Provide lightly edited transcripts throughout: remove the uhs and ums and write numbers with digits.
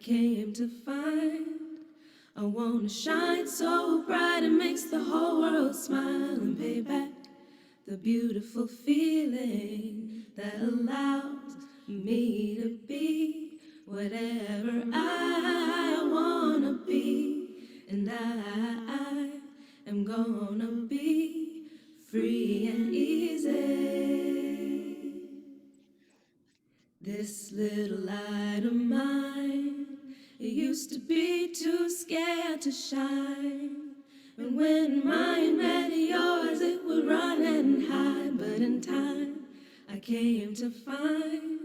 came to find I wanna shine so bright it makes the whole world smile and pay back the beautiful feeling that allows me to be whatever I wanna be. And I am gonna be free and easy. This little light of mine, it used to be too scared to shine. And when mine met yours, it would run and hide. But in time, I came to find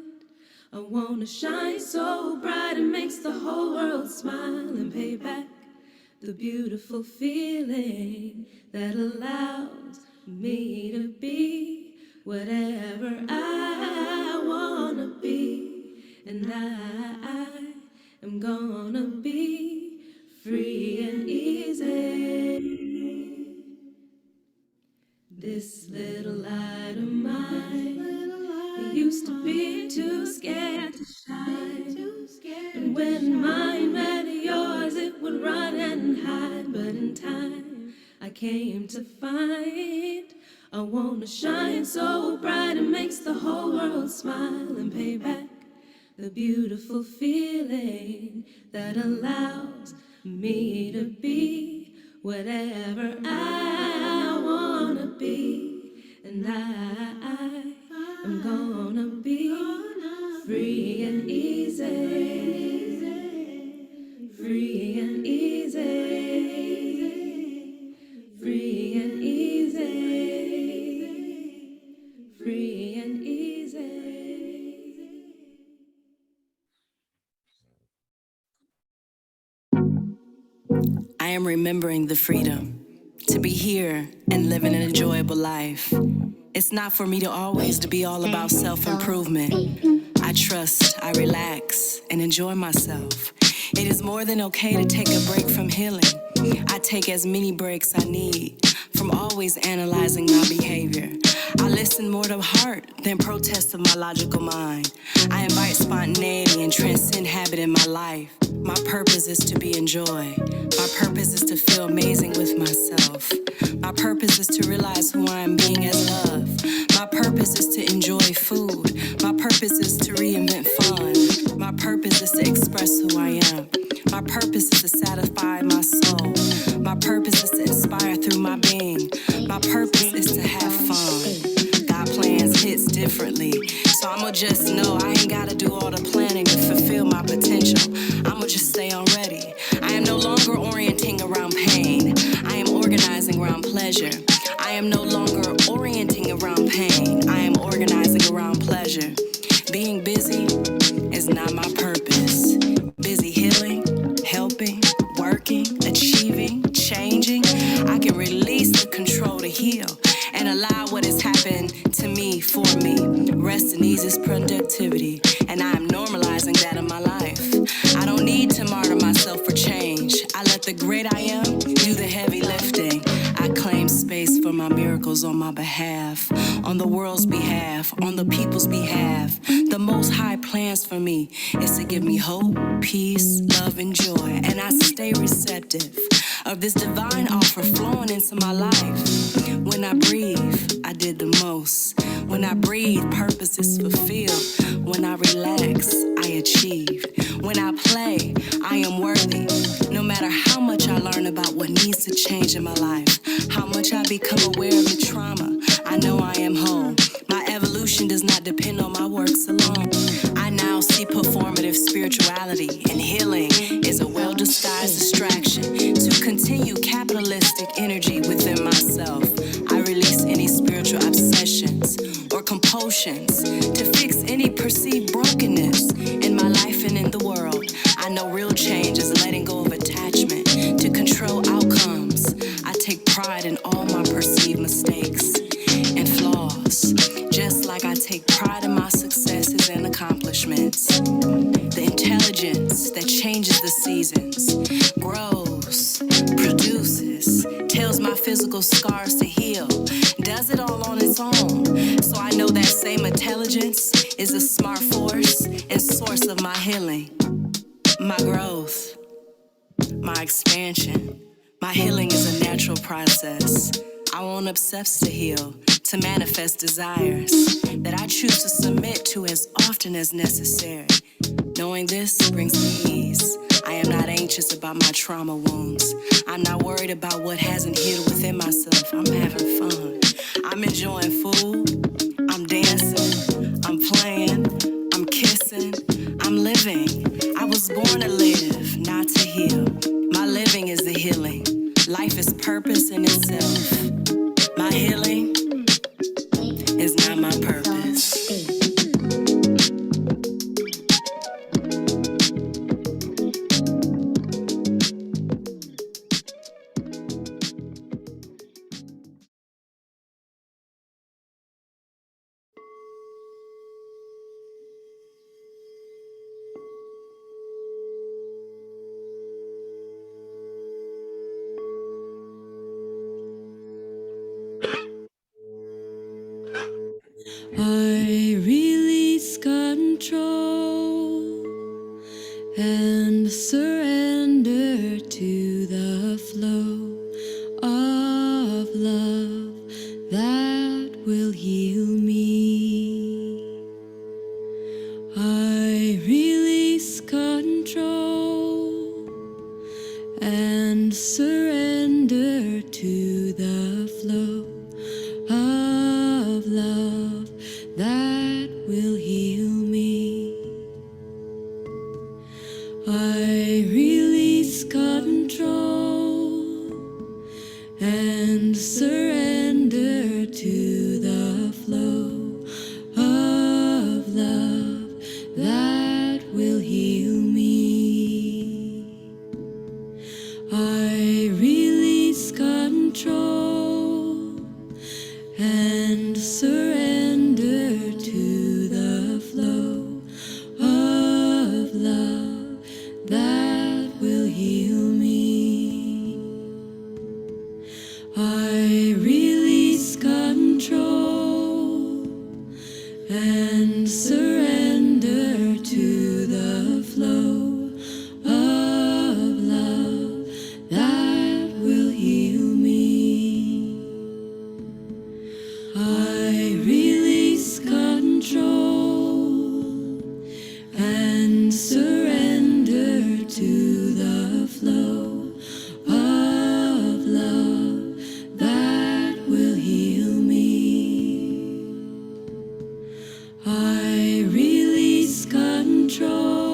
I wanna shine so bright it makes the whole world smile and pay back the beautiful feeling that allows me to be whatever I wanna be. And I am gonna be free and easy. This little light of mine, it used to be too scared to shine. And when mine met yours, it would run and hide. But in time, I came to find I wanna shine so bright it makes the whole world smile and pay back the beautiful feeling that allows me to be whatever I wanna be. And I am gonna be free and easy, free and easy, free and easy, free and easy. I am remembering the freedom to be here and living an enjoyable life. It's not for me to always to be all about self-improvement. I trust, I relax, and enjoy myself. It is more than okay to take a break from healing. I take as many breaks I need from always analyzing my behavior. I listen more to heart than protest of my logical mind. I invite spontaneity and transcend habit in my life. My purpose is to be enjoyed. My purpose is to feel amazing with myself. My purpose is to realize who I am being as love. My purpose is to enjoy food. My purpose is to reinvent fun. My purpose is to express who I am. My purpose is to satisfy my soul. My purpose is to inspire through my being. My purpose is to have fun. God plans hits differently, so I'ma just know I ain't gotta do all the planning to fulfill my potential. I'ma just stay on ready. I am no longer orienting around pain. I am organizing around pleasure. I am no longer orienting around pain. I am organizing around pleasure. Being busy is not my purpose. Busy healing, helping, working, achieving, changing. I can release the control to heal and allow what has happened to me for me. Rest and ease is productivity, and I am normalizing that in my life. I don't need to martyr myself for change. I let the great I am do the heavy lifting. I claim space for my miracles on my behalf, on the world's behalf, on the people's behalf. The Most High plans for me is to give me hope, peace, love, and joy, and I stay receptive of this divine offer flowing into my life. When I breathe, I did the most. When I breathe, purpose is fulfilled. When I relax, I achieve. When I play, I am worthy. No matter how much I learn about what needs to change in my life, how much I become aware of the trauma, I know I am whole. My evolution does not depend on my works alone. I now see performative spirituality, and healing is a well-disguised distraction to continue capitalistic energy within myself. I release any spiritual obsessions or compulsions to fix any perceived brokenness in my life and in the world. I know real change is letting go of attachment to control outcomes. I take pride in all my perceived mistakes and flaws, just like I take pride in my successes and accomplishments. The intelligence that changes the seasons, grows, produces, tells my physical scars to heal, does it all on its own. So I know that same intelligence is a smart force and source of my healing. My growth, my expansion, my healing is a natural process. I won't obsess to heal, to manifest desires that I choose to submit to as often as necessary. Knowing this brings me ease. I am not anxious about my trauma wounds. I'm not worried about what hasn't healed within myself. I'm having fun. I'm enjoying food. I'm dancing. I'm playing. I'm kissing. I'm living. I was born to live, not to heal. My living is the healing. Life is purpose in itself. My healing is not my purpose. I release control and surrender to the flow of love that will heal me. I release control and surrender to the flow of love that will heal me. I release control and surrender to the flow of love that will heal me. I release control and surrender to the flow of love that will heal me. I release control and surrender to the flow of love that will heal me. I release control and surrender to the flow of love that will heal me. I release control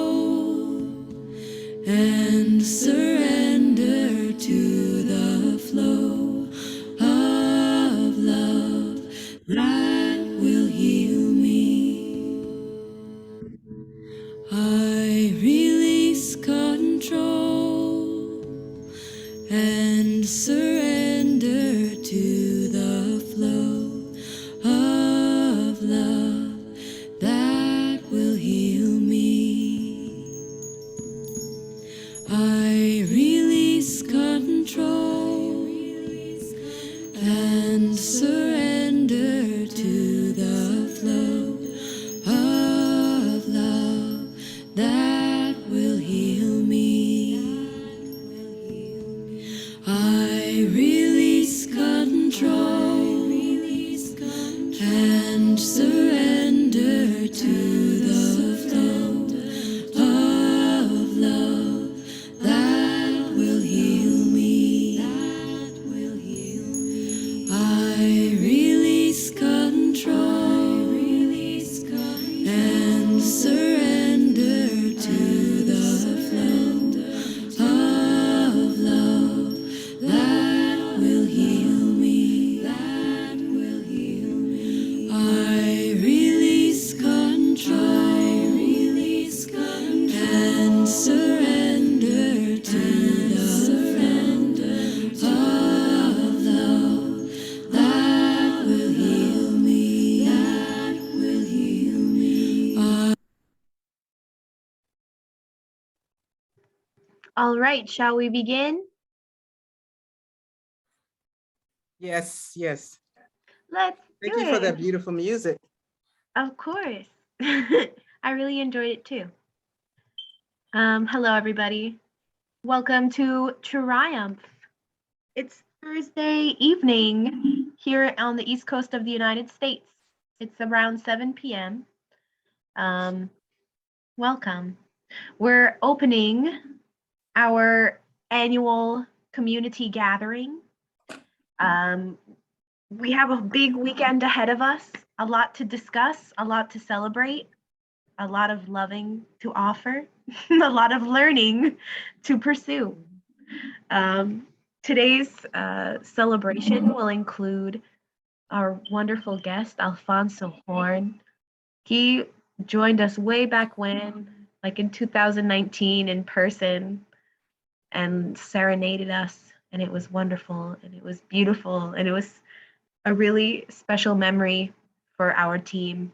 and surrender to the flow of love that will heal me. I release control and surrender to the flow of love that will heal me. I release control and surrender to the flow of love that will heal me. I release control and surrender to the flow of love that will heal me. I release control and surrender to the flow of love that will heal me. I release control and surrender to the flow of love that will heal me. All right, shall we begin? Yes, yes. Let's Thank do you for it. that beautiful music. Of course. I really enjoyed it too. Hello, everybody. Welcome to Triumph. It's Thursday evening here on the East Coast of the United States. It's around 7 p.m. Um, Welcome. We're opening our annual community gathering. Um, we have a big weekend ahead of us, a lot to discuss, a lot to celebrate, a lot of loving to offer, a lot of learning to pursue. Um, Today's celebration will include our wonderful guest, Alphonso Horne. He joined us way back when, like in 2019 in person, and serenaded us. And it was wonderful and it was beautiful. And it was a really special memory for our team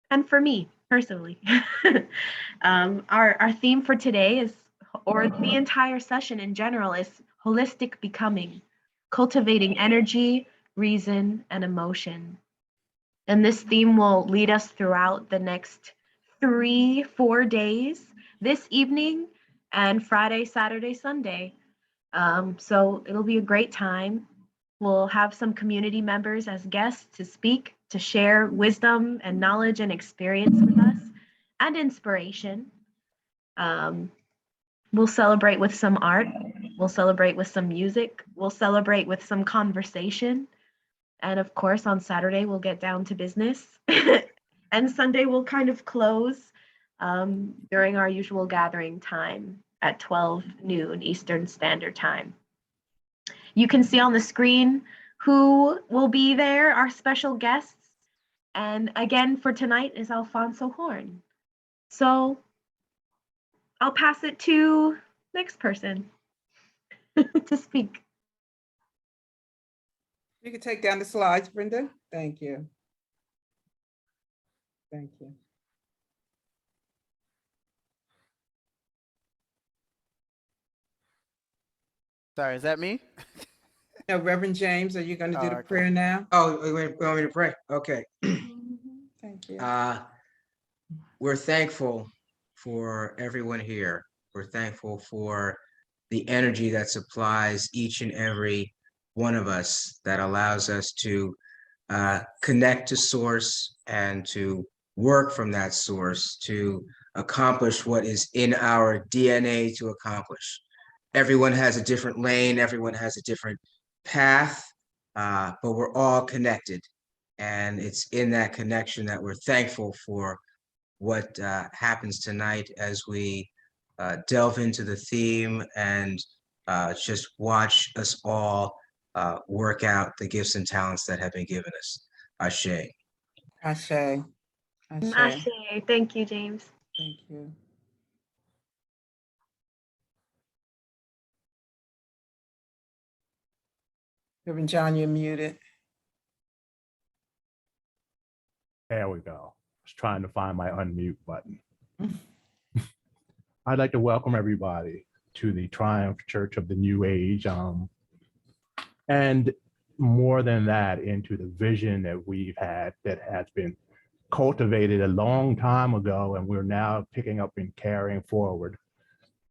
and for me personally. Our theme for today is, or the entire session in general, is holistic becoming, cultivating energy, reason, and emotion. And this theme will lead us throughout the next 4 days, this evening and Friday, Saturday, Sunday. So it'll be a great time. We'll have some community members as guests to speak, to share wisdom and knowledge and experience with us and inspiration. Um, we'll celebrate with some art. We'll celebrate with some music. We'll celebrate with some conversation. And of course, on Saturday, we'll get down to business. And Sunday, we'll kind of close during our usual gathering time at 12 noon Eastern Standard Time. You can see on the screen who will be there, our special guests. And again, for tonight is Alphonso Horne. So I'll pass it to next person to speak. You can take down the slides, Brenda. Thank you. Thank you. Sorry, is that me? Now, Reverend James, are you going to do the okay. prayer now? Oh, we want me to pray? Okay. Thank you. We're thankful for everyone here. We're thankful for the energy that supplies each and every one of us, that allows us to connect to source and to work from that source to accomplish what is in our DNA to accomplish. Everyone has a different lane, everyone has a different path, but we're all connected. And it's in that connection that we're thankful for what happens tonight as we delve into the theme and just watch us all work out the gifts and talents that have been given us. Ashe. Ashe. Ashe. Ashe. Thank you, James. Thank you. Reverend John, you're muted. There we go. I was trying to find my unmute button. I'd like to welcome everybody to the Triumph Church of the New Age. And more than that, into the vision that we've had that has been cultivated a long time ago, and we're now picking up and carrying forward.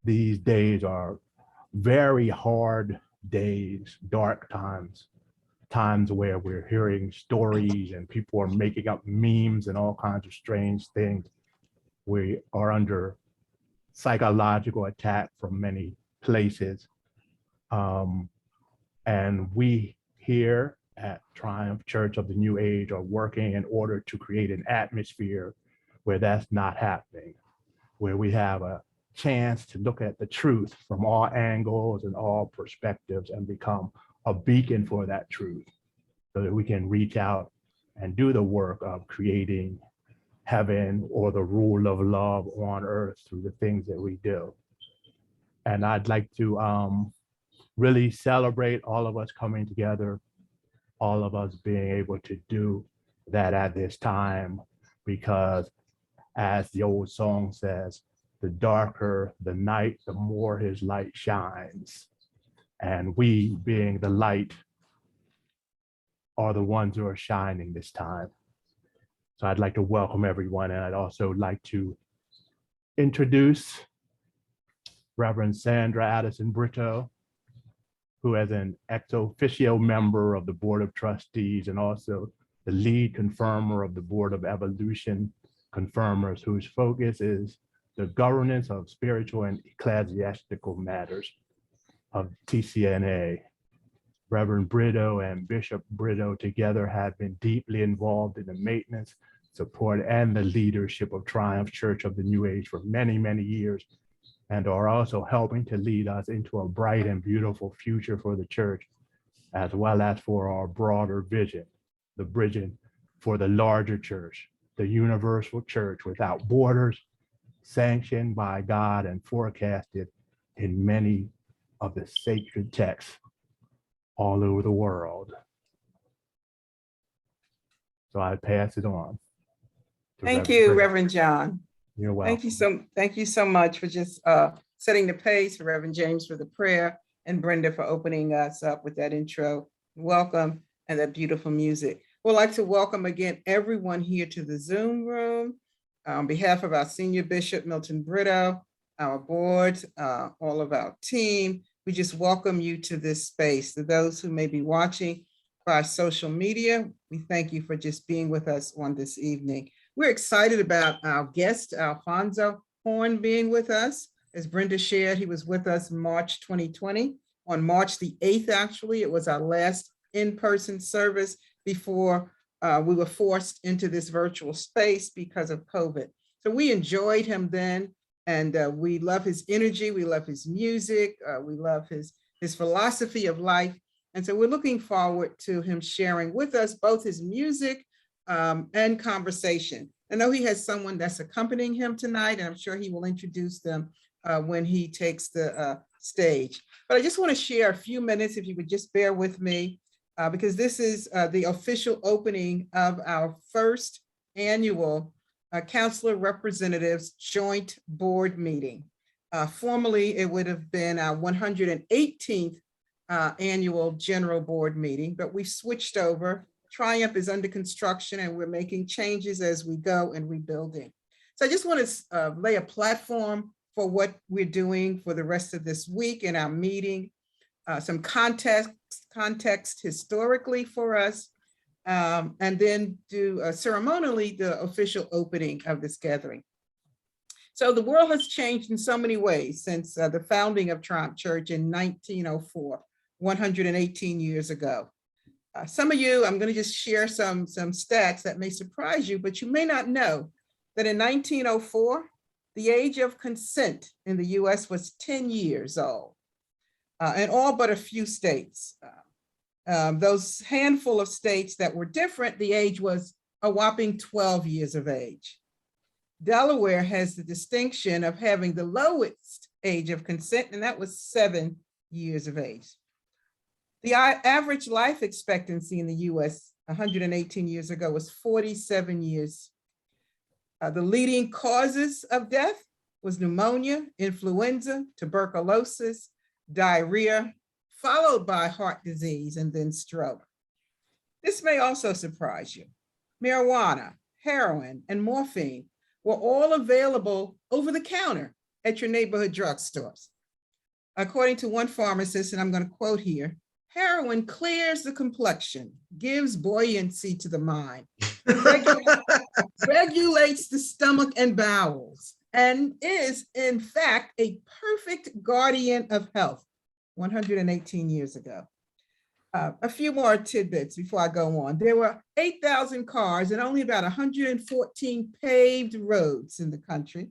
These days are very hard days, dark times, times where we're hearing stories and people are making up memes and all kinds of strange things. We are under psychological attack from many places. And we here at Triumph Church of the New Age are working in order to create an atmosphere where that's not happening, where we have a chance to look at the truth from all angles and all perspectives and become a beacon for that truth, so that we can reach out and do the work of creating heaven or the rule of love on earth through the things that we do. And I'd like to really celebrate all of us coming together, all of us being able to do that at this time, because as the old song says, the darker the night, the more his light shines. And we, being the light, are the ones who are shining this time. So I'd like to welcome everyone, and I'd also like to introduce Reverend Sandra Addison Brito, who is an ex officio member of the Board of Trustees and also the lead confirmer of the Board of Evolution Confirmers, whose focus is the governance of spiritual and ecclesiastical matters of TCNA. Reverend Brito and Bishop Brito together have been deeply involved in the maintenance, support, and the leadership of Triumph Church of the New Age for many, many years, and are also helping to lead us into a bright and beautiful future for the church, as well as for our broader vision, the vision for the larger church, the universal church without borders, sanctioned by God and forecasted in many of the sacred texts all over the world. So I pass it on. to Thank Reverend you, Brito. Reverend John. You're welcome. Thank you so much for just setting the pace, for Reverend James for the prayer, and Brenda for opening us up with that intro. Welcome, and that beautiful music. We'd like to welcome again everyone here to the Zoom room. On behalf of our Senior Bishop, Milton Brito, our board, all of our team, we just welcome you to this space. To those who may be watching by social media, we thank you for just being with us on this evening. We're excited about our guest, Alphonso Horne, being with us. As Brenda shared, he was with us in March 2020. On March the 8th, actually, it was our last in-person service before we were forced into this virtual space because of COVID. So we enjoyed him then, and we love his energy, we love his music, we love his philosophy of life. And so we're looking forward to him sharing with us both his music and conversation. I know he has someone that's accompanying him tonight, and I'm sure he will introduce them when he takes the stage. But I just want to share a few minutes, if you would just bear with me, because this is the official opening of our first annual Counselor Representatives Joint Board meeting. Formerly, it would have been our 118th annual General Board meeting, but we switched over. Triumph is under construction, and we're making changes as we go and rebuilding. So I just want to lay a platform for what we're doing for the rest of this week in our meeting, some context historically for us, and then do ceremonially the official opening of this gathering. So the world has changed in so many ways since the founding of Triumph Church in 1904, 118 years ago. Some of you, I'm going to just share some stats that may surprise you, but you may not know that in 1904, the age of consent in the US was 10 years old, in all but a few states. Those handful of states that were different, the age was a whopping 12 years of age. Delaware has the distinction of having the lowest age of consent, and that was 7 years of age. The average life expectancy in the US 118 years ago was 47 years. The leading causes of death was pneumonia, influenza, tuberculosis, diarrhea, followed by heart disease and then stroke. This may also surprise you. Marijuana, heroin, and morphine were all available over the counter at your neighborhood drugstores. According to one pharmacist, and I'm going to quote here, heroin clears the complexion, gives buoyancy to the mind, regulates the stomach and bowels, and is in fact a perfect guardian of health 118 years ago. A few more tidbits before I go on. There were 8,000 cars and only about 114 paved roads in the country,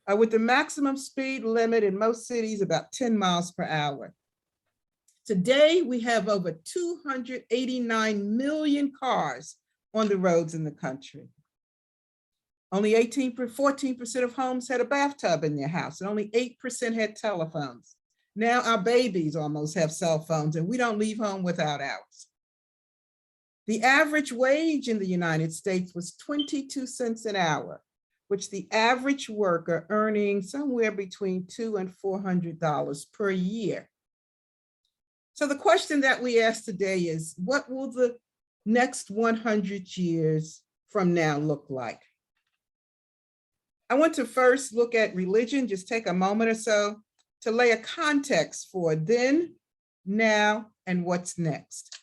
with the maximum speed limit in most cities about 10 miles per hour. Today, we have over 289 million cars on the roads in the country. Only 14% of homes had a bathtub in their house, and only 8% had telephones. Now our babies almost have cell phones, and we don't leave home without ours. The average wage in the United States was 22 cents an hour, which the average worker earning somewhere between $200 and $400 per year. So the question that we ask today is, what will the next 100 years from now look like? I want to first look at religion, just take a moment or so. to lay a context for then, now, and what's next.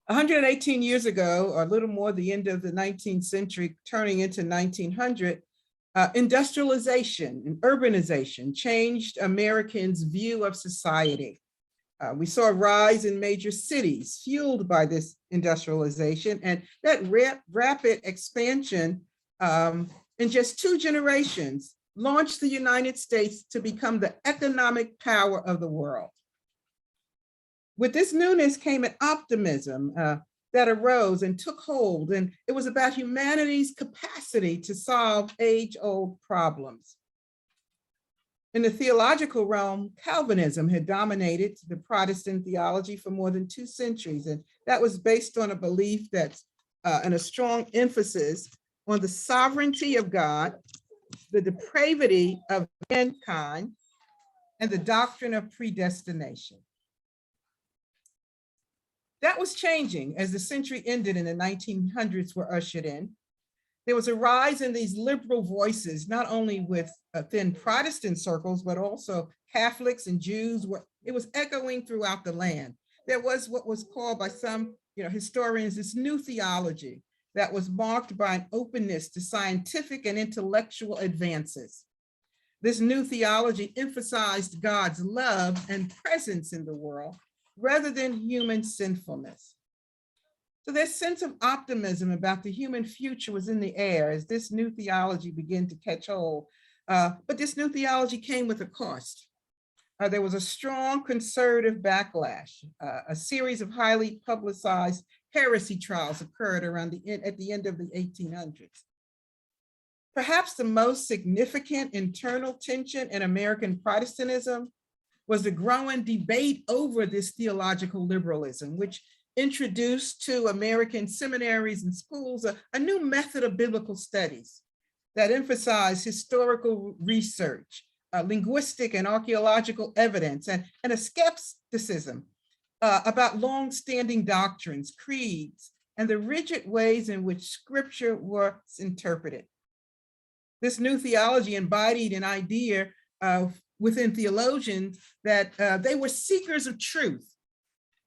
118 years ago, or a little more, the end of the 19th century, turning into 1900, industrialization and urbanization changed Americans' view of society. We saw a rise in major cities fueled by this industrialization, and that rapid expansion in just 2 generations launched the United States to become the economic power of the world. With this newness came an optimism that arose and took hold, and it was about humanity's capacity to solve age-old problems. In the theological realm, Calvinism had dominated the Protestant theology for more than 2 centuries, and that was based on a belief that's and a strong emphasis on the sovereignty of God, the depravity of mankind, and the doctrine of predestination. That was changing as the century ended and the 1900s were ushered in. There was a rise in these liberal voices, not only within Protestant circles, but also Catholics and Jews. It was echoing throughout the land. There was what was called by some historians this new theology that was marked by an openness to scientific and intellectual advances. This new theology emphasized God's love and presence in the world rather than human sinfulness. So this sense of optimism about the human future was in the air as this new theology began to catch hold. But this new theology came with a cost. There was a strong conservative backlash. A series of highly publicized heresy trials occurred at the end of the 1800s. Perhaps the most significant internal tension in American Protestantism was the growing debate over this theological liberalism, which introduced to American seminaries and schools a new method of biblical studies that emphasized historical research, linguistic and archaeological evidence, and a skepticism about long-standing doctrines, creeds, and the rigid ways in which scripture was interpreted. This new theology embodied an idea within theologians that they were seekers of truth,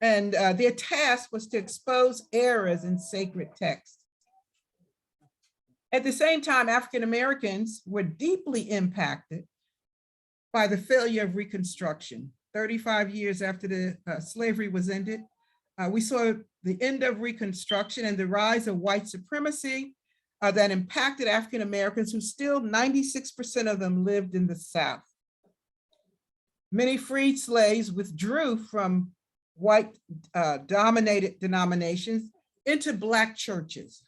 and their task was to expose errors in sacred texts. At the same time, African Americans were deeply impacted by the failure of Reconstruction. 35 years after the slavery was ended, we saw the end of Reconstruction and the rise of white supremacy that impacted African Americans, who still 96% of them lived in the South. Many freed slaves withdrew from white dominated denominations into Black churches.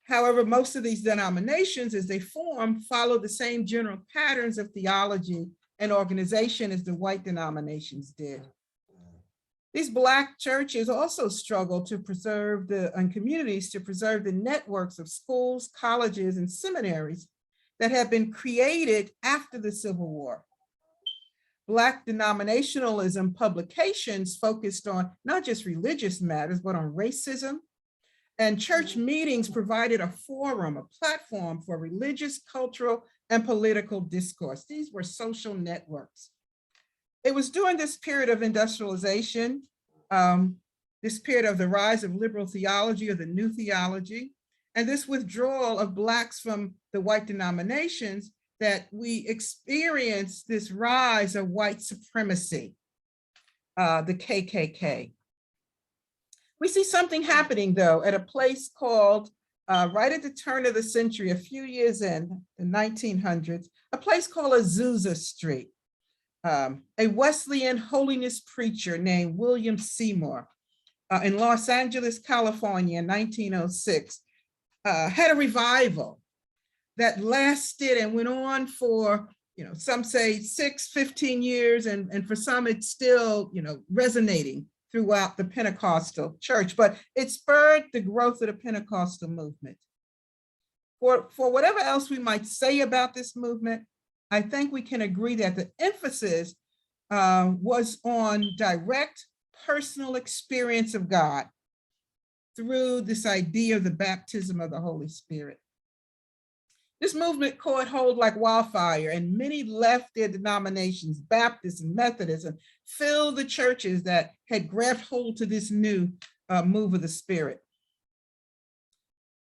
However, most of these denominations, as they formed, followed the same general patterns of theology and organization as the white denominations did. These Black churches also struggled to preserve and communities to preserve the networks of schools, colleges, and seminaries that had been created after the Civil War. Black denominationalism publications focused on not just religious matters, but on racism. And church meetings provided a forum, a platform for religious, cultural, and political discourse. These were social networks. It was during this period of industrialization, this period of the rise of liberal theology or the new theology, and this withdrawal of Blacks from the white denominations that we experienced this rise of white supremacy, the KKK. We see something happening though at a place called, right at the turn of the century, a few years in the 1900s, a place called Azusa Street. A Wesleyan holiness preacher named William Seymour in Los Angeles, California in 1906, had a revival that lasted and went on for, some say 15 years, and for some it's still, resonating throughout the Pentecostal church, but it spurred the growth of the Pentecostal movement. For whatever else we might say about this movement, I think we can agree that the emphasis was on direct personal experience of God through this idea of the baptism of the Holy Spirit. This movement caught hold like wildfire, and many left their denominations, Baptists and Methodists, and filled the churches that had grabbed hold to this new move of the Spirit.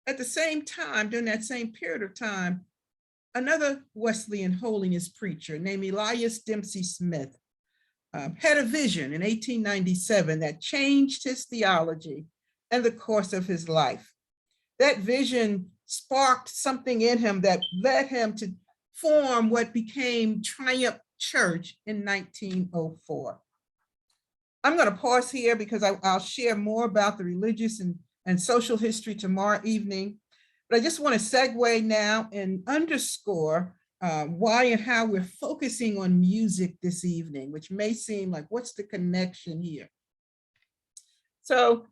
At the same time, during that same period of time, another Wesleyan holiness preacher named Elias Dempsey Smith had a vision in 1897 that changed his theology and the course of his life. That vision sparked something in him that led him to form what became Triumph Church in 1904. I'm going to pause here because I'll share more about the religious and social history tomorrow evening. But I just want to segue now and underscore why and how we're focusing on music this evening, which may seem like, what's the connection here? So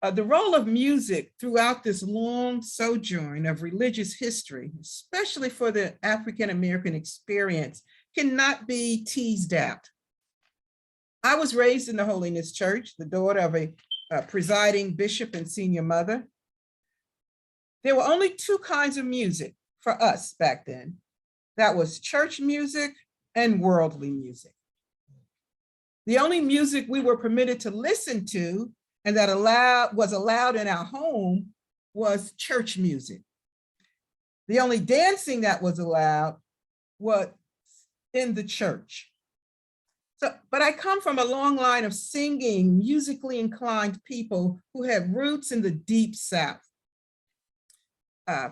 the role of music throughout this long sojourn of religious history, especially for the African-American experience, cannot be teased out. I was raised in the Holiness Church, the daughter of a presiding bishop and senior mother. There were only two kinds of music for us back then. That was church music and worldly music. The only music we were permitted to listen to and that was allowed in our home was church music. The only dancing that was allowed was in the church. But I come from a long line of singing, musically inclined people who had roots in the deep South.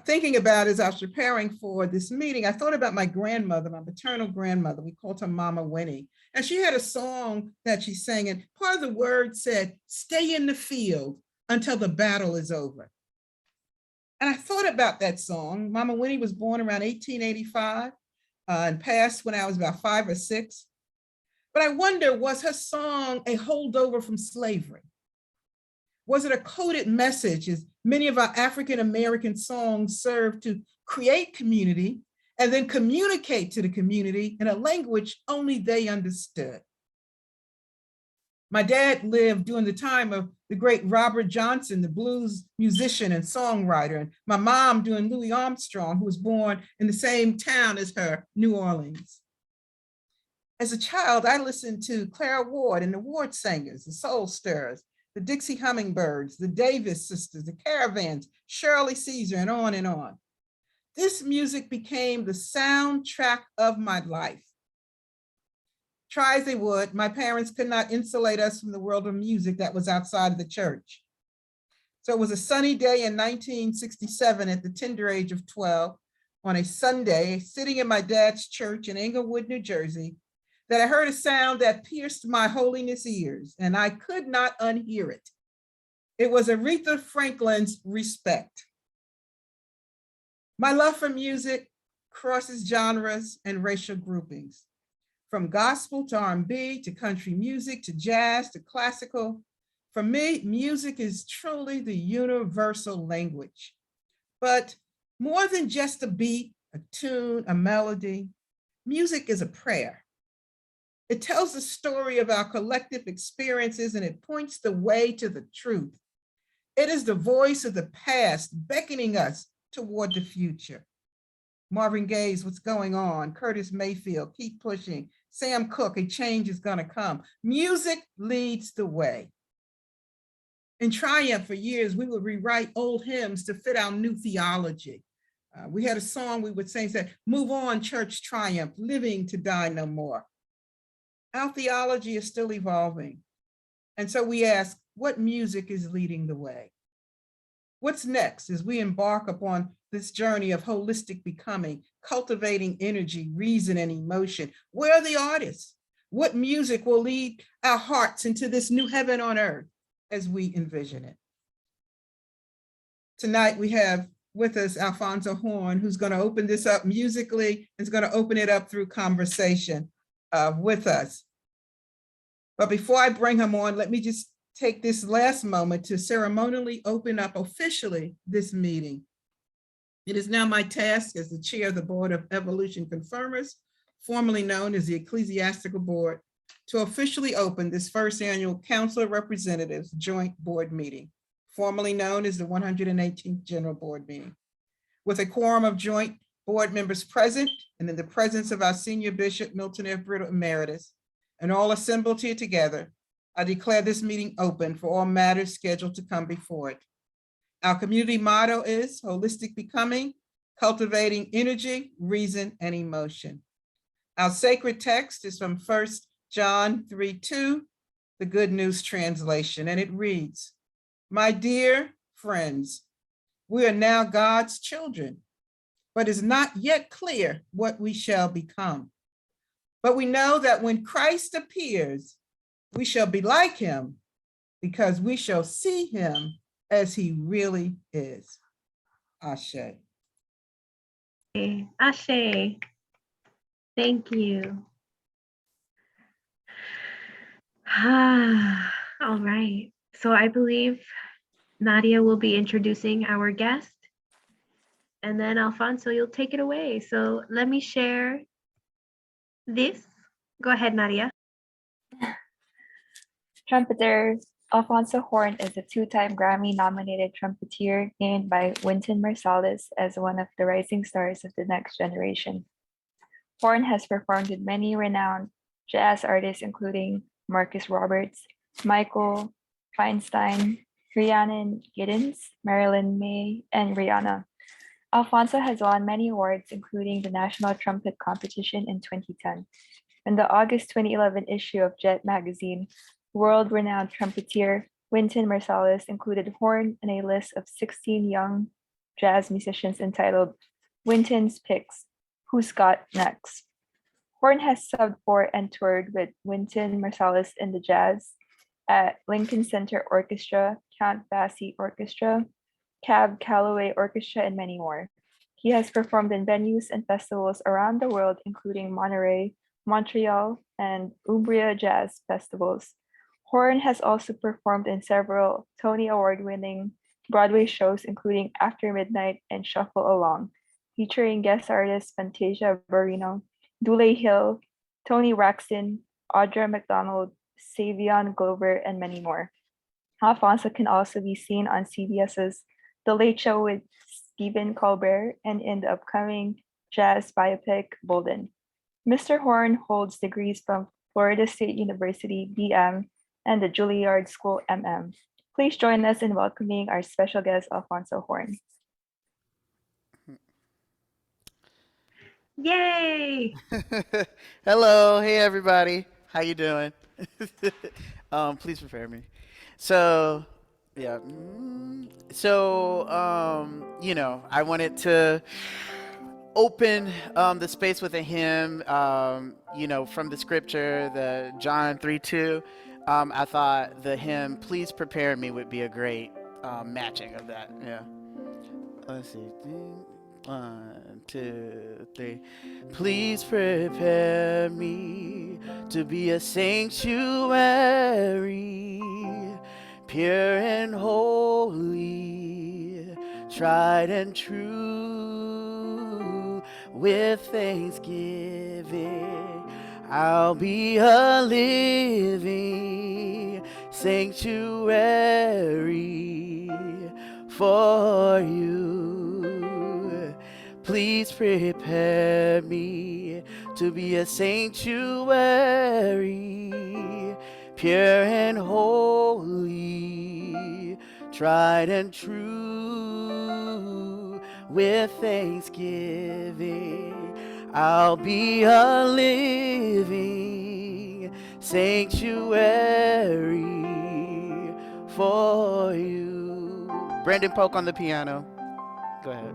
Thinking about as I was preparing for this meeting, I thought about my grandmother, my maternal grandmother. We called her Mama Winnie. And she had a song that she sang, and part of the words said, "Stay in the field until the battle is over." And I thought about that song. Mama Winnie was born around 1885 and passed when I was about 5 or 6. But I wonder, was her song a holdover from slavery? Was it a coded message, as many of our African-American songs serve to create community and then communicate to the community in a language only they understood? My dad lived during the time of the great Robert Johnson, the blues musician and songwriter, and my mom during Louis Armstrong, who was born in the same town as her, New Orleans. As a child, I listened to Clara Ward and the Ward Singers, the Soul Stirrers, the Dixie Hummingbirds, the Davis Sisters, the Caravans, Shirley Caesar, and on and on. This music became the soundtrack of my life. Try as they would, my parents could not insulate us from the world of music that was outside of the church. So it was a sunny day in 1967 at the tender age of 12, on a Sunday, sitting in my dad's church in Englewood, New Jersey, that I heard a sound that pierced my holiness ears, and I could not unhear it. It was Aretha Franklin's Respect. My love for music crosses genres and racial groupings. From gospel to R&B to country music to jazz to classical. For me, music is truly the universal language. But more than just a beat, a tune, a melody, music is a prayer. It tells the story of our collective experiences and it points the way to the truth. It is the voice of the past beckoning us toward the future. Marvin Gaye's What's Going On, Curtis Mayfield, Keep Pushing, Sam Cooke, A Change Is Gonna Come. Music leads the way. In Triumph for years, we would rewrite old hymns to fit our new theology. We had a song we would sing, said, "Move on, church triumph, living to die no more." Our theology is still evolving. And so we ask, what music is leading the way? What's next as we embark upon this journey of holistic becoming, cultivating energy, reason, and emotion? Where are the artists? What music will lead our hearts into this new heaven on earth as we envision it? Tonight we have with us Alphonso Horne, who's going to open this up musically and is going to open it up through conversation with us. But before I bring him on, let me just take this last moment to ceremonially open up officially this meeting. It is now my task as the chair of the Board of Evolution Confirmers, formerly known as the Ecclesiastical Board, to officially open this first annual Council of Representatives Joint Board Meeting, formerly known as the 118th General Board Meeting. With a quorum of joint board members present, and in the presence of our senior bishop, Milton F. Brittle Emeritus, and all assembled here together, I declare this meeting open for all matters scheduled to come before it. Our community motto is holistic becoming, cultivating energy, reason, and emotion. Our sacred text is from 1 John 3:2, the Good News Translation, and it reads, "My dear friends, we are now God's children, but it's not yet clear what we shall become. But we know that when Christ appears, we shall be like him because we shall see him as he really is." Ashe. Ashe. Thank you. All right. So I believe Nadia will be introducing our guest. And then Alfonso, you'll take it away. So let me share this. Go ahead, Nadia. Trumpeter Alphonso Horne is a two-time Grammy-nominated trumpeter named by Wynton Marsalis as one of the rising stars of the next generation. Horne has performed with many renowned jazz artists including Marcus Roberts, Michael Feinstein, Rhiannon Giddens, Marilyn May, and Rihanna. Alphonso has won many awards, including the National Trumpet Competition in 2010. In the August 2011 issue of Jet magazine, world-renowned trumpeter Wynton Marsalis included Horne in a list of 16 young jazz musicians entitled Wynton's Picks, Who's Got Next? Horne has subbed for and toured with Wynton Marsalis in the jazz at Lincoln Center Orchestra, Count Basie Orchestra, Cab Calloway Orchestra, and many more. He has performed in venues and festivals around the world, including Monterey, Montreal, and Umbria Jazz Festivals. Horne has also performed in several Tony Award-winning Broadway shows, including After Midnight and Shuffle Along, featuring guest artists Fantasia Barrino, Dule Hill, Tony Braxton, Audra McDonald, Savion Glover, and many more. Alphonso can also be seen on CBS's The Late Show with Stephen Colbert and in the upcoming jazz biopic Bolden. Mr. Horne holds degrees from Florida State University BM and the Juilliard School MM. Please join us in welcoming our special guest, Alphonso Horne. Yay! Hello, hey everybody. How you doing? Please prepare me. So, yeah. I wanted to open the space with a hymn, from the scripture, the John 3:2. I thought the hymn, Please Prepare Me, would be a great matching of that. Yeah. Let's see. 1, 2, 3. Please prepare me to be a sanctuary, pure and holy, tried and true. With thanksgiving, I'll be a living sanctuary for you. Please prepare me to be a sanctuary, pure and holy, tried and true. With thanksgiving, I'll be a living sanctuary for you. Brandon Polk on the piano. Go ahead.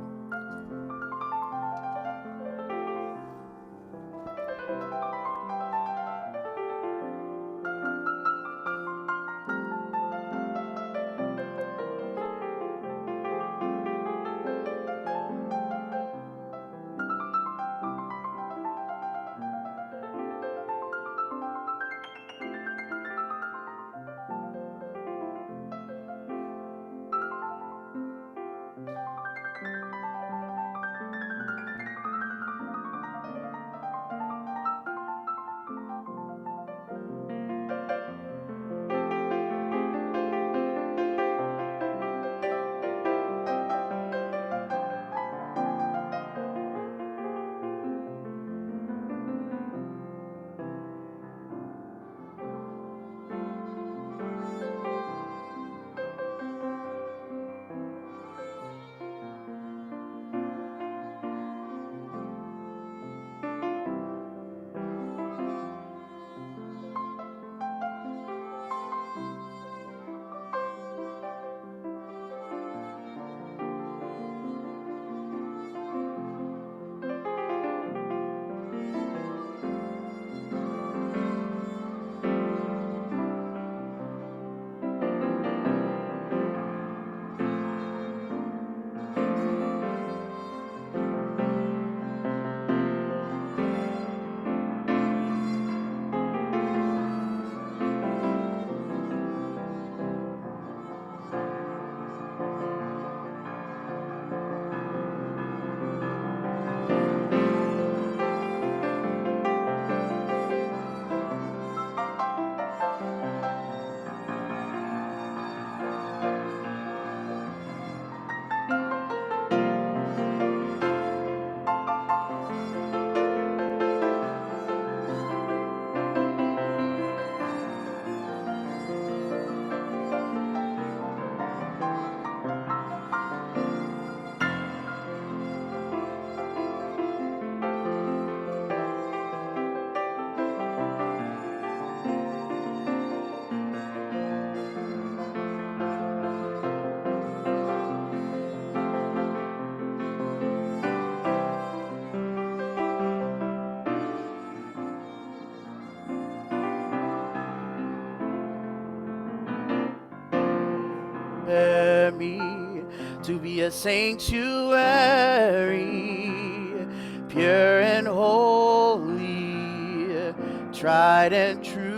me to be a sanctuary, pure and holy, tried and true.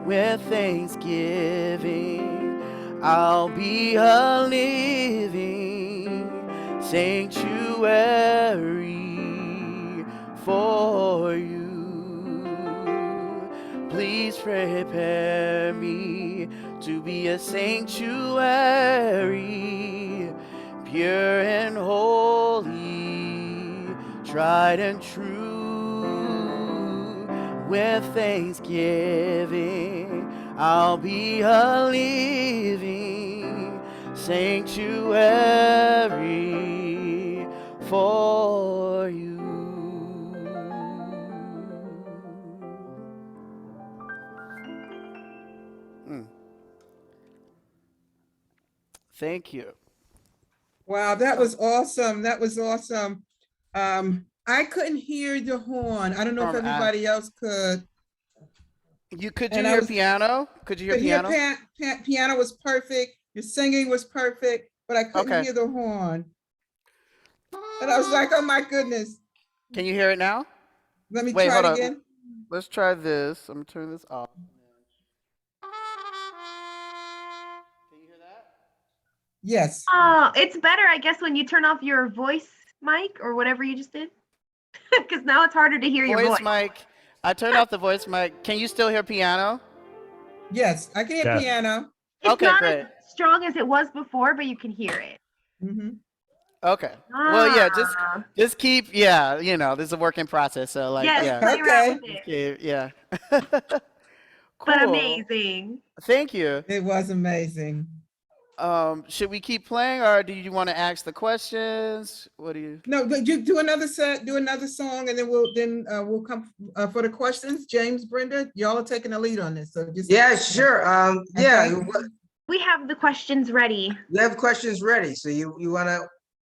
With thanksgiving, I'll be a living sanctuary for you. Please prepare me to be a sanctuary, pure and holy, tried and true. With thanksgiving, I'll be a living sanctuary for you. Thank you. Wow, that was awesome. That was awesome. I couldn't hear the horn. I don't know if everybody else could. Could you And I hear was- piano? Could you hear But yeah, piano? piano was perfect. Your singing was perfect, but I couldn't Okay. hear the horn. And I was like, oh my goodness. Can you hear it now? Let me Wait, try hold it on. again. Let's try this. I'm gonna turn this off. Can you hear that? Yes. Oh, it's better, I guess, when you turn off your voice mic or whatever you just did. Because now it's harder to hear your Voice voice. mic. I turned off the voice mic. Can you still hear piano? Yes, I can hear Yes. piano. It's Okay, not great. as strong as it was before, but you can hear it. Mhm. Okay. Well, yeah, Ah. just keep, yeah, this is a working process. So like, Yes, yeah, play around with it. yeah. But Cool. amazing. Thank you. It was amazing. Should we keep playing, or do you want to ask the questions? What do you? No, but you do another set, do another song, and then we'll come for the questions. James, Brenda, y'all are taking the lead on this. So just Yeah, sure. Yeah, We have the questions ready. you have questions ready. So you wanna,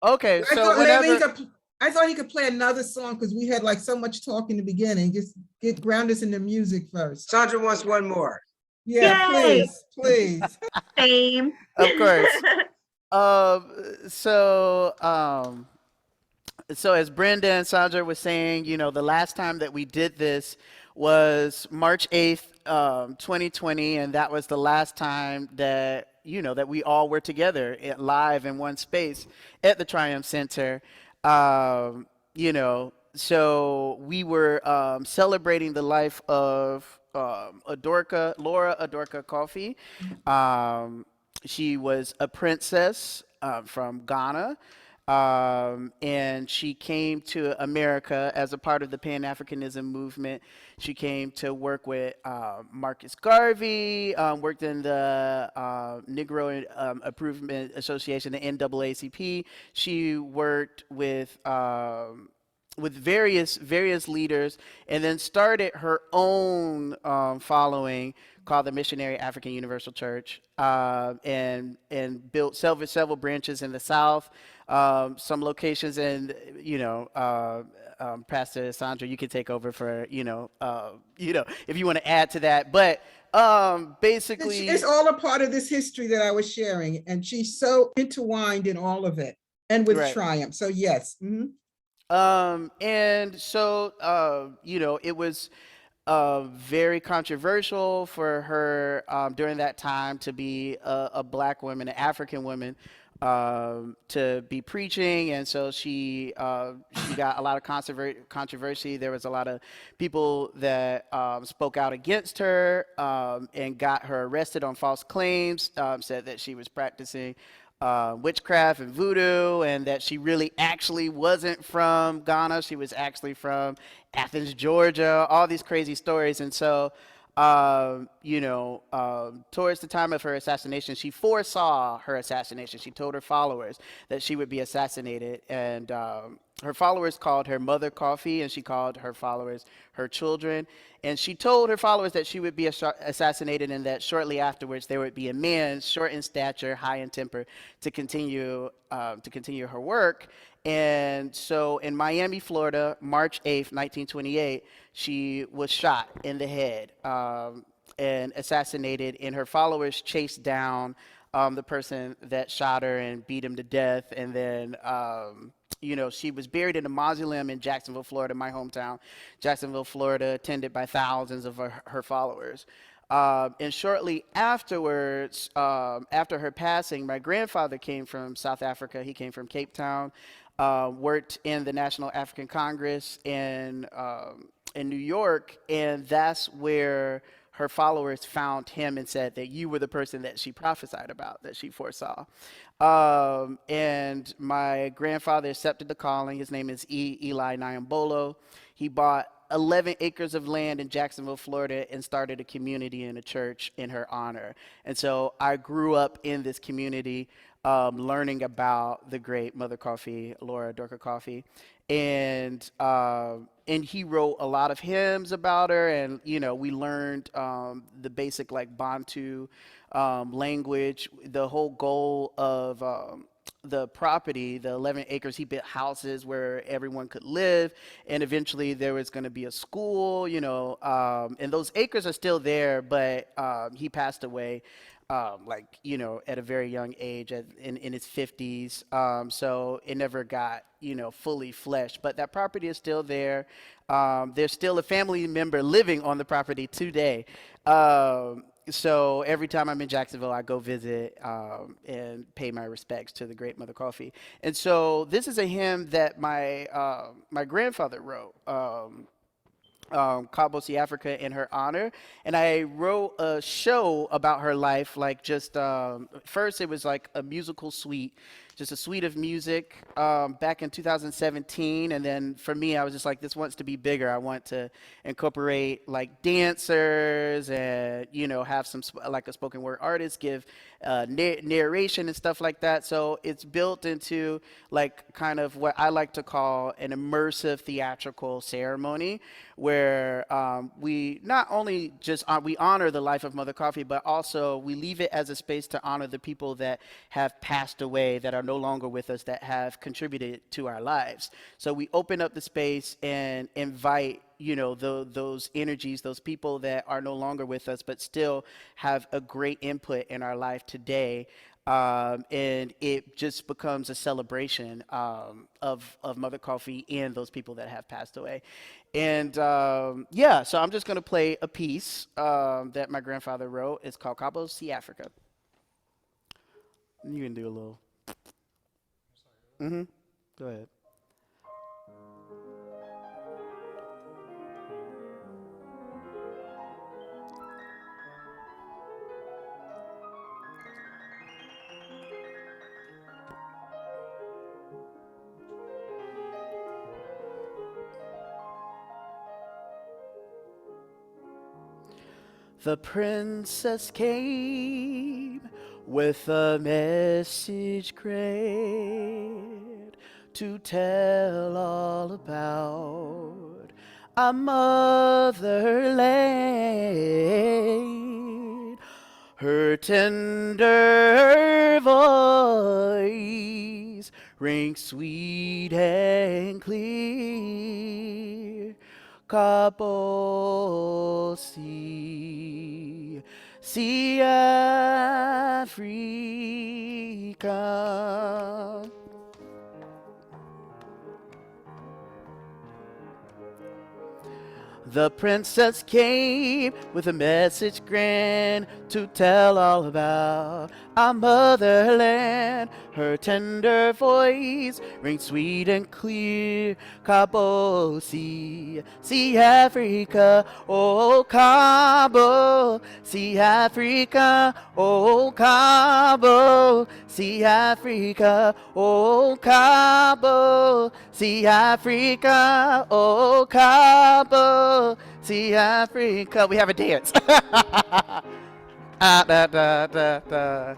Okay, I so thought maybe whenever. I thought he could play another song because we had like so much talk in the beginning. Just ground us in the music first. Sandra wants one more. Yeah, Yay! please. Same. Of course. So as Brenda and Sandra was saying, the last time that we did this was March 8th, 2020, and that was the last time that that we all were together live in one space at the Triumph Center. So we were celebrating the life of Laura Adorka Coffee. She was a princess from Ghana. And she came to America as a part of the Pan-Africanism movement. She came to work with Marcus Garvey, worked in the Negro Improvement Association, the NAACP. She worked with various leaders, and then started her own following called the Missionary African Universal Church, and built several branches in the South, some locations, and Pastor Sandra, you can take over for if you want to add to that, but basically It's all a part of this history that I was sharing, and she's so intertwined in all of it, and with Right. Triumph. So yes. Mhm. And so it was very controversial for her during that time to be a Black woman, an African woman, to be preaching, and so she got a lot of controversy. There was a lot of people that spoke out against her, and got her arrested on false claims, said that she was practicing witchcraft and voodoo, and that she really actually wasn't from Ghana. She was actually from Athens, Georgia, all these crazy stories. And so, towards the time of her assassination, she foresaw her assassination. She told her followers that she would be assassinated. And her followers called her Mother Coffee, and she called her followers her children. And she told her followers that she would be assassinated, and that shortly afterwards there would be a man short in stature, high in temper, to continue her work. And so in Miami, Florida, March 8th, 1928, she was shot in the head and assassinated, and her followers chased down the person that shot her and beat him to death. And then, she was buried in a mausoleum in Jacksonville, Florida, my hometown, Jacksonville, Florida, attended by thousands of her followers. And shortly afterwards, after her passing, my grandfather came from South Africa. He came from Cape Town, worked in the National African Congress in New York, and that's where her followers found him and said that you were the person that she prophesied about, that she foresaw. And my grandfather accepted the calling. His name is Eli Nyambolo. He bought 11 acres of land in Jacksonville, Florida, and started a community and a church in her honor. And so I grew up in this community, learning about the great Mother Coffee, Laura Dorka Coffee. And he wrote a lot of hymns about her, and we learned the basic like Bantu language. The whole goal of the property, the 11 acres, he built houses where everyone could live, and eventually there was going to be a school, and those acres are still there, but he passed away at a very young age, in his 50s. So it never got, fully fleshed, but that property is still there. There's still a family member living on the property today. So every time I'm in Jacksonville, I go visit and pay my respects to the great Mother Coffee. And so this is a hymn that my grandfather wrote. Cabo Si Africa in her honor, and I wrote a show about her life. Like just first, it was like a musical suite, just a suite of music back in 2017. And then for me, I was just like, this wants to be bigger. I want to incorporate like dancers and have some like a spoken word artist give narration and stuff like that. So it's built into like kind of what I like to call an immersive theatrical ceremony, where we not only just we honor the life of Mother Coffee, but also we leave it as a space to honor the people that have passed away, that are no longer with us, that have contributed to our lives. So we open up the space and invite those energies, those people that are no longer with us, but still have a great input in our life today. And it just becomes a celebration of Mother Coffee and those people that have passed away. And so I'm just going to play a piece that my grandfather wrote. It's called Cabo Si Africa. You can do a little. Go ahead. The princess came with a message great to tell all about our motherland. Her tender voice rings sweet and clear. Cabo Si Africa. The princess came with a message grand to tell all about our motherland. Her tender voice rings sweet and clear. Cabo Si Africa, oh Cabo Si Africa, oh Cabo Si Africa, oh Cabo Si Africa, oh Cabo Si Africa. We have a dance. Da, da, da, da.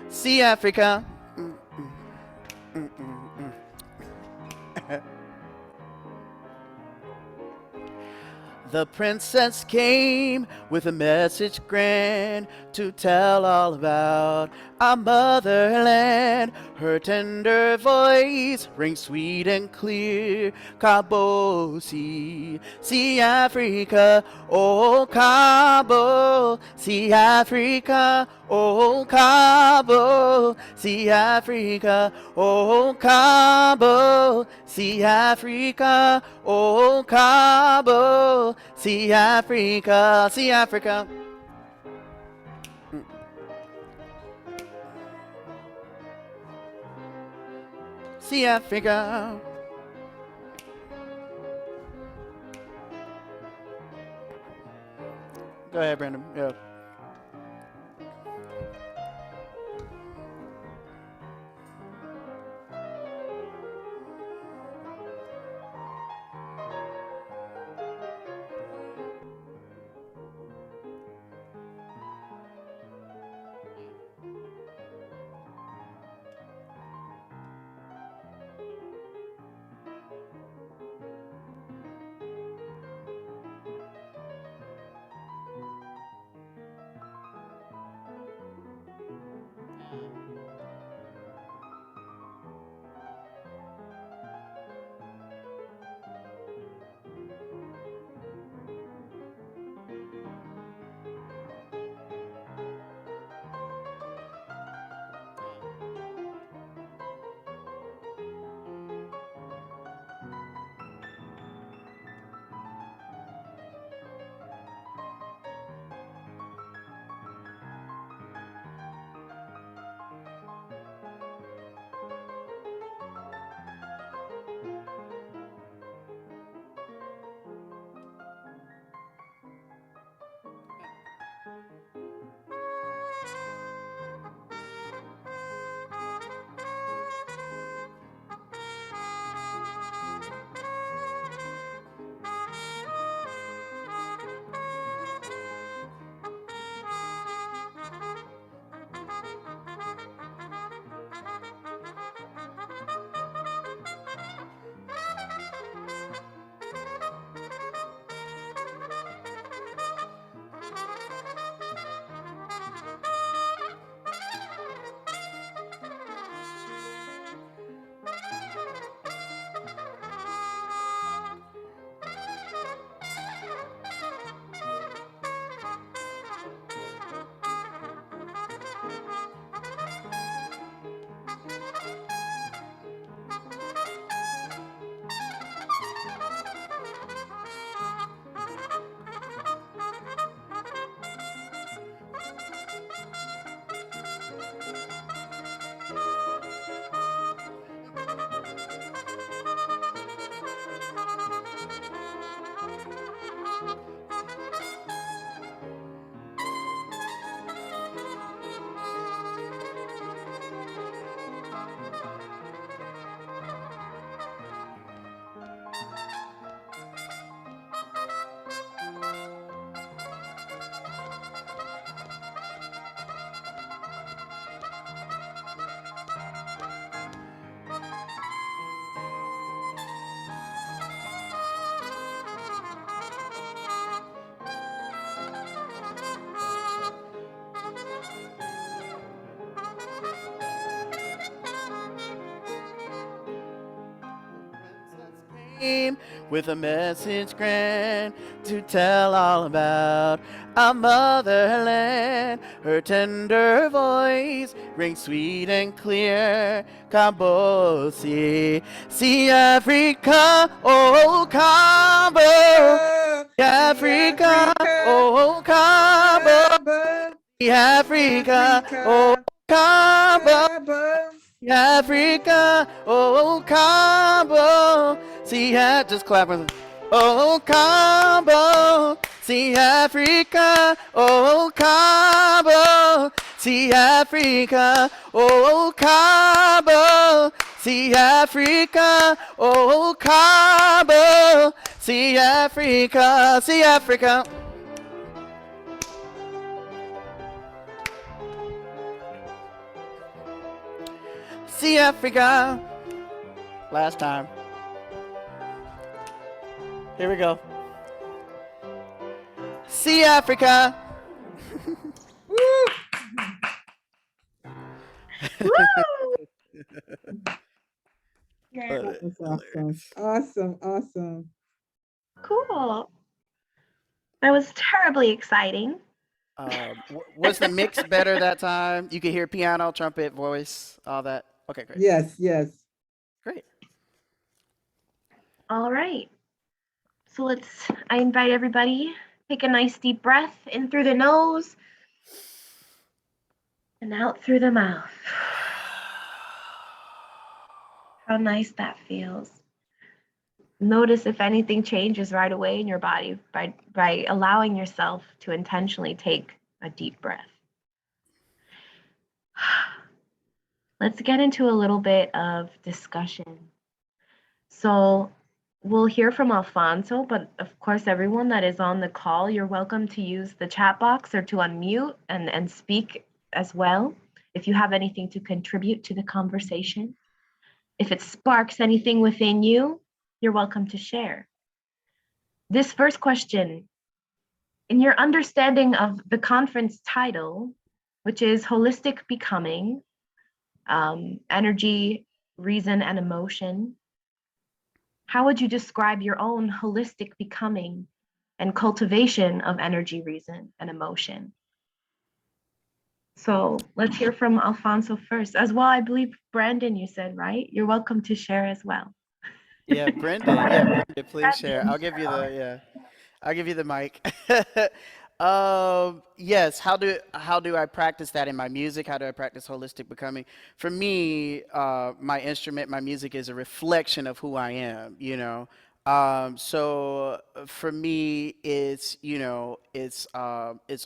See Africa. The princess came with a message grand to tell all about our motherland. Her tender voice rings sweet and clear. Cabo, see Africa, oh Cabo, see Africa, oh Cabo, see Africa, oh Cabo, see Africa, oh Cabo, see Africa, see Africa. See Africa. Go ahead, Brandon. Yeah. With a message grand to tell all about our motherland. Her tender voice rings sweet and clear. Cabo, see Africa, oh Cabo, Africa, oh Cabo, Africa, oh Cabo. Africa, oh Cabo, see just clap with it. Oh Cabo, see Africa, oh Cabo, see Africa, oh Cabo, see Africa, oh Cabo, see Africa, see Africa. See Africa. Last time. Here we go. See Africa. Woo! Woo! Yeah, Love That it. was awesome. Hilarious. Awesome. Awesome. cool. That was terribly exciting. Was the mix better that time? You could hear piano, trumpet, voice, all that. Okay, great. Yes, yes. Great. All right. So I invite everybody, take a nice deep breath in through the nose and out through the mouth. How nice that feels. Notice if anything changes right away in your body by allowing yourself to intentionally take a deep breath. Let's get into a little bit of discussion. So we'll hear from Alfonso, but of course, everyone that is on the call, you're welcome to use the chat box or to unmute and speak as well if you have anything to contribute to the conversation. If it sparks anything within you, you're welcome to share. This first question, in your understanding of the conference title, which is Holistic Becoming, Energy, Reason, and Emotion, how would you describe your own holistic becoming and cultivation of energy, reason, and emotion? So let's hear from Alfonso first. As well, I believe, Brandon, you said, right? You're welcome to share as well. Yeah, Brendan. Yeah, Brendan, please share. I'll give you the mic. Yes. How do I practice that in my music? How do I practice holistic becoming? For me, my instrument, my music is a reflection of who I am. So for me, it's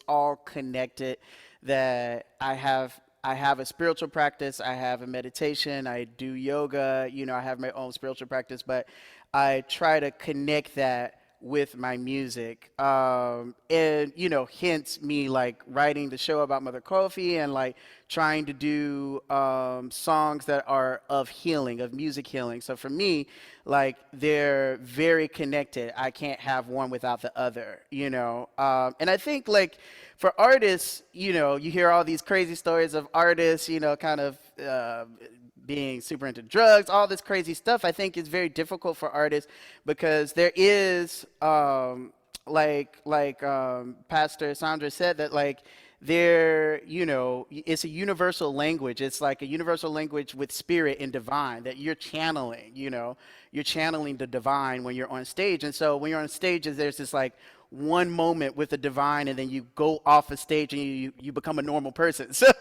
all connected. That I have a spiritual practice. I have a meditation. I do yoga. I have my own spiritual practice, but I try to connect that with my music. And hence me like writing the show about Mother Kofi and like trying to do songs that are of healing, of music healing. So for me, like they're very connected. I can't have one without the other. And I think like for artists, you hear all these crazy stories of artists, kind of being super into drugs, all this crazy stuff. I think it's very difficult for artists because there is Pastor Sandra said that like it's a universal language. It's like a universal language with spirit and divine that you're channeling. You're channeling the divine when you're on stage. And so when you're on stage, there's this like one moment with the divine, and then you go off a stage and you become a normal person. So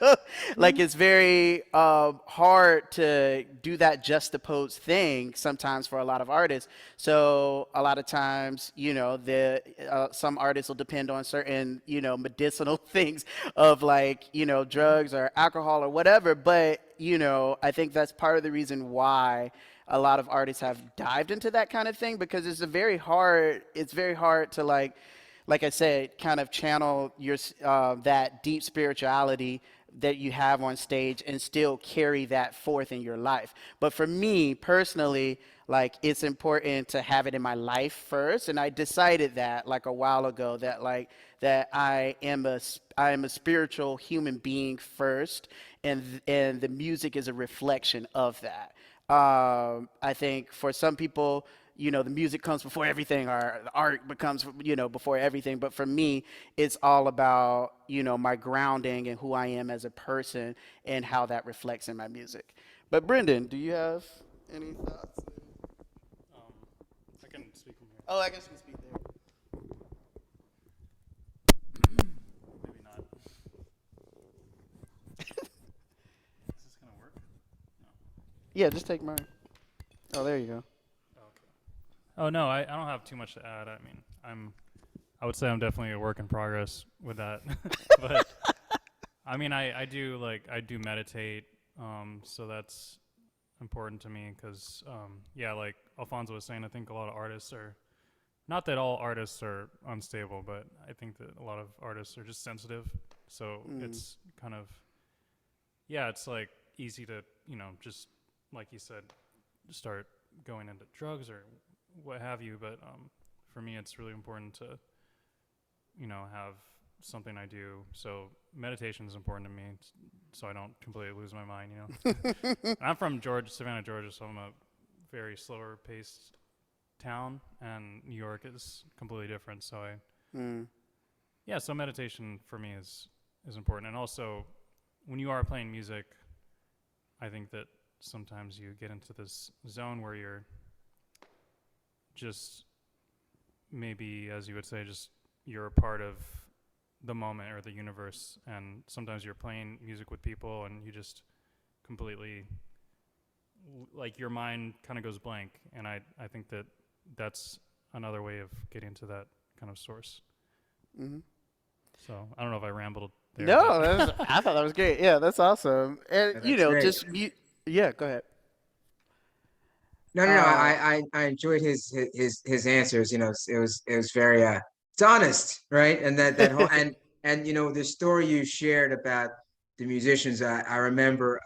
like it's very hard to do that juxtaposed thing sometimes for a lot of artists. So a lot of times, some artists will depend on certain, medicinal things of like, drugs or alcohol or whatever. But, I think that's part of the reason why a lot of artists have dived into that kind of thing, because it's very hard to like I said, kind of channel your that deep spirituality that you have on stage and still carry that forth in your life. But for me personally, like it's important to have it in my life first, and I decided that like a while ago that I am a spiritual human being first, and the music is a reflection of that. I think for some people, the music comes before everything, or the art becomes, before everything. But for me, it's all about, my grounding and who I am as a person and how that reflects in my music. But Brendan, do you have any thoughts? I can speak from here. Oh, I guess you can speak there. Maybe not. Is this gonna work? No. Yeah, just take mine. Oh, there you go. Oh, okay. Oh no, I don't have too much to add. I mean, I would say I'm definitely a work in progress with that. But I mean, I do meditate, so that's important to me because yeah, like Alfonso was saying, I think a lot of artists are, not that all artists are unstable, but I think that a lot of artists are just sensitive. So it's kind of, yeah, it's like easy to, just like you said, start going into drugs or what have you. But for me, it's really important to have something I do. So meditation is important to me, so I don't completely lose my mind. I'm from Savannah, Georgia, so I'm a very slower paced town, and New York is completely different. So so meditation for me is important, and also when you are playing music, I think that sometimes you get into this zone where you're just maybe, as you would say, just you're a part of the moment or the universe, and sometimes you're playing music with people and you just completely, like, your mind kind of goes blank, and I think that that's another way of getting to that kind of source. So I don't know if I rambled there. No, I thought that was great. Yeah, that's awesome. And That's great. yeah, go ahead. No, no, no. I enjoyed his answers. It was very it's honest, right? And that whole and the story you shared about the musicians. I remember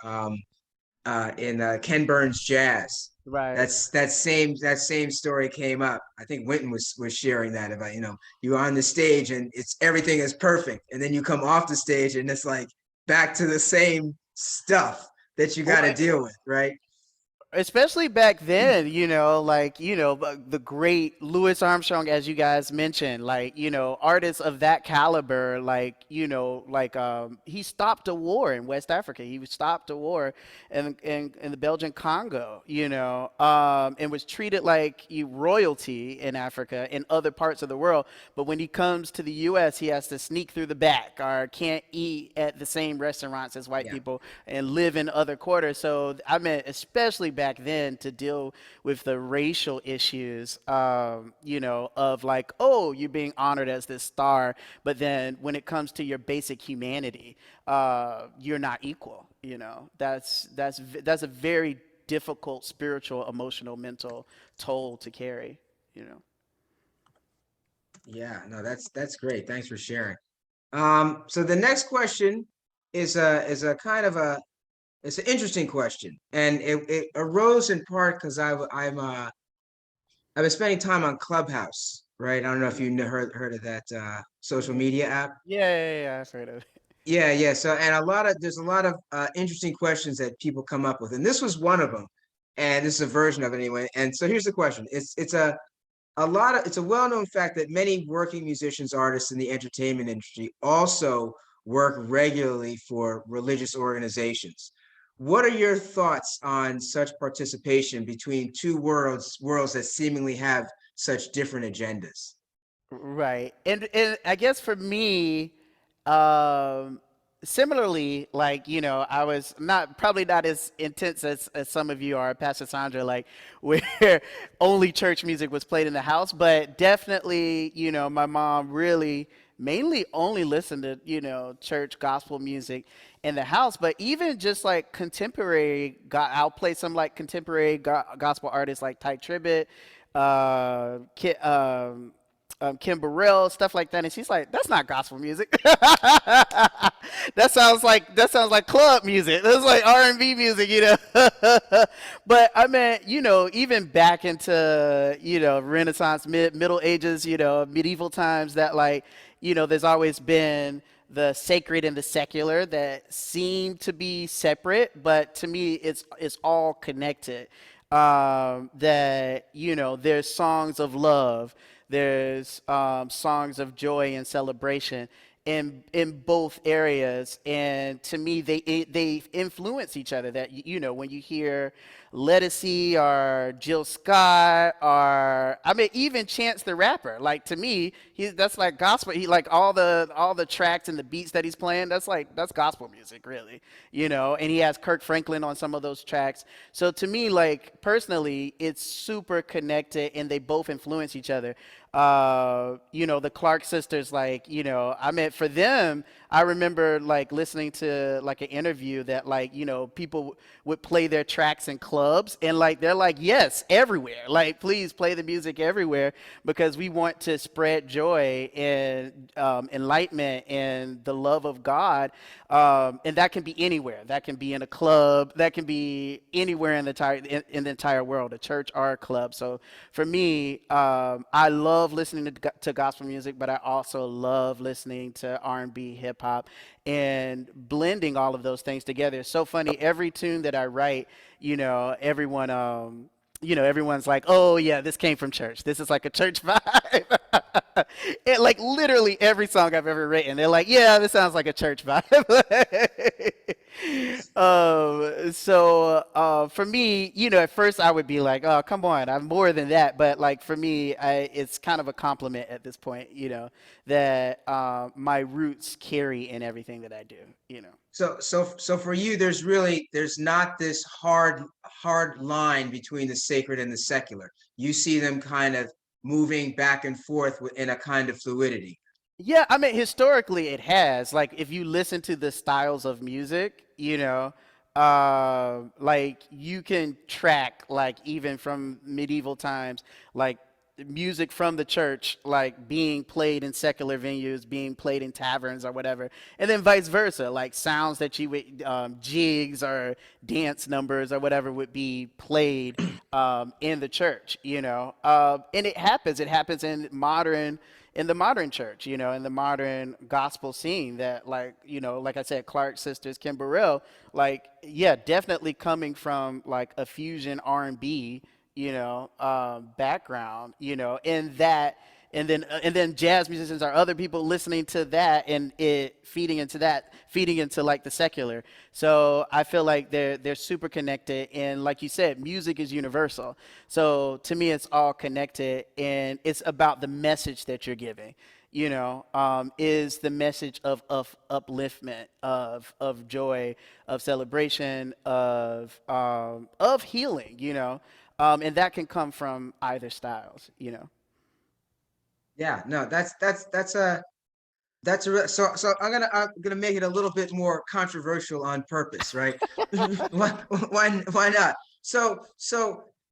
in Ken Burns Jazz. Right. That same story came up. I think Winton was sharing that about you're on the stage and everything is perfect, and then you come off the stage and it's like back to the same stuff that you got to deal with, right? Especially back then, the great Louis Armstrong, as you guys mentioned, artists of that caliber, he stopped a war in West Africa. He stopped a war in the Belgian Congo, and was treated like royalty in Africa and other parts of the world. But when he comes to the U.S., he has to sneak through the back or can't eat at the same restaurants as white people and live in other quarters. So I mean, especially back then, to deal with the racial issues, of like, oh, you're being honored as this star, but then when it comes to your basic humanity, you're not equal. That's a very difficult spiritual, emotional, mental toll to carry. Yeah, no, that's great. Thanks for sharing. So the next question is a kind of it's an interesting question, and it arose in part because I've been spending time on Clubhouse, right? I don't know if you heard of that social media app. Yeah, I've heard of it. Yeah. So there's a lot of interesting questions that people come up with, and this was one of them, and this is a version of it anyway. And so here's the question: it's a well-known fact that many working musicians, artists in the entertainment industry also work regularly for religious organizations. What are your thoughts on such participation between two worlds that seemingly have such different agendas? Right. And I guess for me, similarly, I was probably not as intense as some of you are, Pastor Sandra, where only church music was played in the house, but definitely, my mom really mainly only listened to, church gospel music in the house. But even just contemporary, I'll play some contemporary gospel artists like Ty Tribbett, Kim Burrell, stuff like that, and she's like, "That's not gospel music. That sounds like club music. That's like R&B music, But I mean, even back into Renaissance, Middle Ages, medieval times, that there's always been the sacred and the secular that seem to be separate, but to me, it's all connected. That there's songs of love, there's songs of joy and celebration in both areas, and to me they influence each other. That when you hear Lettucey or Jill Scott, or I mean even Chance the Rapper, to me that's like gospel. He all the tracks and the beats that he's playing, that's gospel music, really. And he has Kirk Franklin on some of those tracks. So to me, personally, it's super connected and they both influence each other. The Clark sisters, I met for them, I remember like listening to like an interview that like, you know, people would play their tracks in clubs, and like they're like, yes, everywhere. Like, please play the music everywhere, because we want to spread joy and enlightenment and the love of God. And that can be anywhere. That can be in a club. That can be anywhere in the entire world, a church or a club. So for me, I love listening to gospel music, but I also love listening to R&B, hip hop, and blending all of those things together. It's so funny. Every tune that I write, you know, everyone's like, oh yeah, this came from church. This is like a church vibe. It, like literally every song I've ever written, they're like, yeah, this sounds like a church vibe. For me, you know, at first I would be like, oh, come on, I'm more than that. But like for me, it's kind of a compliment at this point, you know, that my roots carry in everything that I do, you know. So for you, there's not this hard line between the sacred and the secular. You see them kind of moving back and forth in a kind of fluidity. Yeah, I mean, historically it has. Like, if you listen to the styles of music, you know, like you can track, like even from medieval times, like music from the church, like being played in secular venues, being played in taverns or whatever, and then vice versa, like sounds that you would, jigs or dance numbers or whatever would be played in the church, you know, and it happens in the modern church, you know, in the modern gospel scene, that like, you know, like I said, Clark sisters, Kim Burrell, like, yeah, definitely coming from like a fusion R&B, you know, background, you know, and then jazz musicians are other people listening to that, and it feeding into like the secular. So I feel like they're super connected, and like you said, music is universal. So to me, it's all connected, and it's about the message that you're giving. You know, is the message of upliftment, of joy, of celebration, of healing. You know, and that can come from either styles. You know. Yeah, no, so I'm gonna make it a little bit more controversial on purpose, right? Why not? So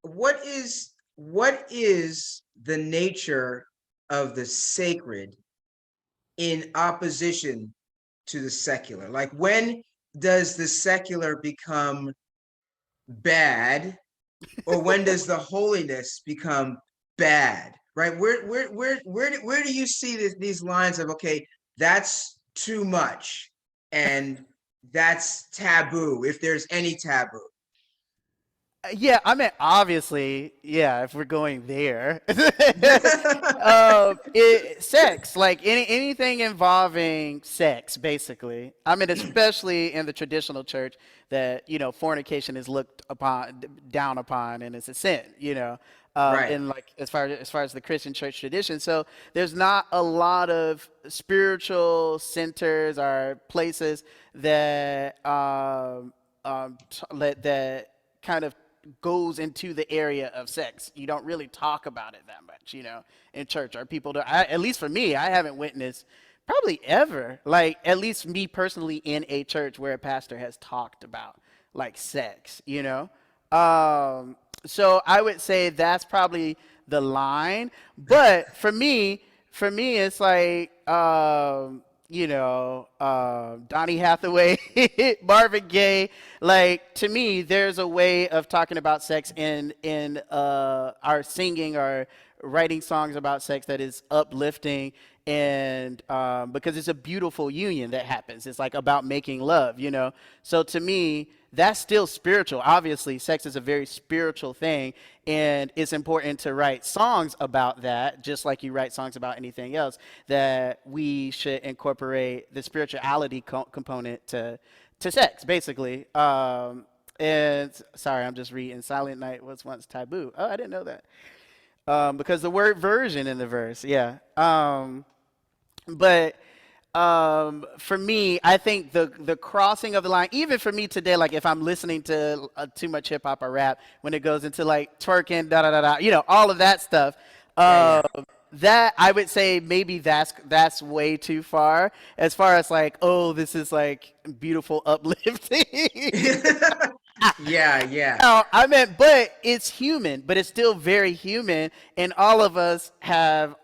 what is the nature of the sacred in opposition to the secular? Like, when does the secular become bad, or when does the holiness become bad? Right? Where do you see these lines of, okay, that's too much and that's taboo, if there's any taboo? Yeah, I mean, obviously, yeah, if we're going there, sex, like anything involving sex, basically. I mean, especially in the traditional church, that, you know, fornication is looked upon, down upon, and it's a sin, you know. Right. And like as far as the Christian church tradition, so there's not a lot of spiritual centers or places that that kind of goes into the area of sex. You don't really talk about it that much, you know, in church, or people do. At least for me, I haven't witnessed probably ever, like at least me personally, in a church where a pastor has talked about like sex, you know. So I would say that's probably the line. But for me, it's like, you know, Donny Hathaway, Marvin Gaye. Like, to me, there's a way of talking about sex in our singing or writing songs about sex that is uplifting, and because it's a beautiful union that happens. It's like about making love, you know. So to me, that's still spiritual. Obviously, sex is a very spiritual thing, and it's important to write songs about that, just like you write songs about anything else, that we should incorporate the spirituality component to sex, basically. And sorry, I'm just reading. Silent night was once taboo. Oh, I didn't know that. Because the word version in the verse, yeah. But for me, I think the crossing of the line, even for me today, like if I'm listening to too much hip hop or rap, when it goes into like twerking, da da da da, you know, all of that stuff. Yeah. that I would say maybe that's way too far as far as like, oh, this is like beautiful uplifting. Yeah, yeah. No, I meant, but it's human, but it's still very human, and all of us have,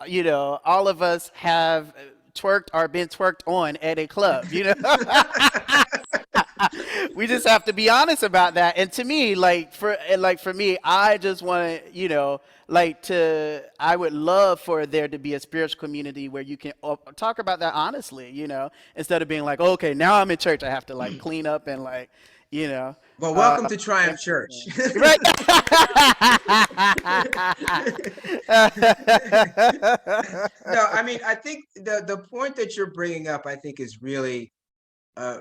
all of us have twerked or been twerked on at a club, we just have to be honest about that. And to me, like for me, I just want to, I would love for there to be a spiritual community where you can talk about that honestly, instead of being like, okay, now I'm in church, I have to like clean up and like, you know, Well, uh, welcome to Triumph Church. right. No, I mean, I think the point that you're bringing up, I think, is really uh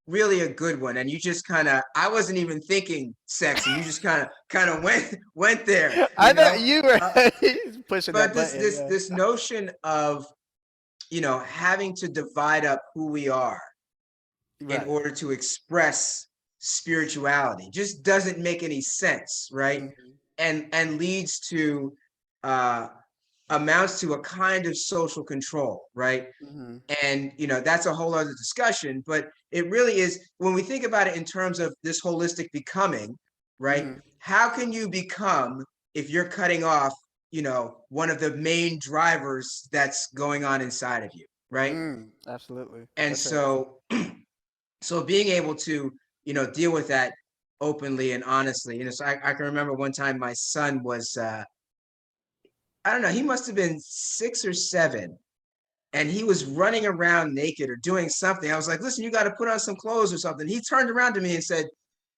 really a good one. And you just kind of, I wasn't even thinking sex, and you just kind of went there, I thought you were Uh, pushing but that this button. this this notion of having to divide up who we are in Right. order to express spirituality just doesn't make any sense, right? Mhm. And leads to uh amounts to a kind of social control, right? Mhm. And that's a whole other discussion, but it really is, when we think about it in terms of this holistic becoming, right? Mhm. How can you become if you're cutting off one of the main drivers that's going on inside of you, right? Absolutely. And That's right. so being able to deal with that openly and honestly, so I can remember one time my son was I don't know, he must have been 6 or 7, and he was running around naked or doing something. I was like, listen, you got to put on some clothes or something. He turned around to me and said,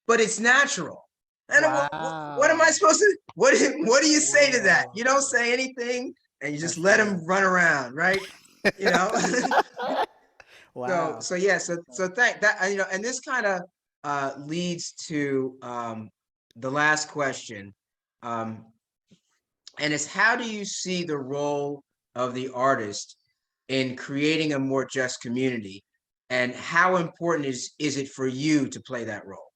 but it's natural. And what am I Wow. supposed to, what do you say to that? You don't Whoa. say anything, and you just That's let good. him run around, right? You know? So Wow. yeah, so thank that, and this kind of leads to the last question. Um, and it's, how do you see the role of the artist in creating a more just community? And how important is it for you to play that role?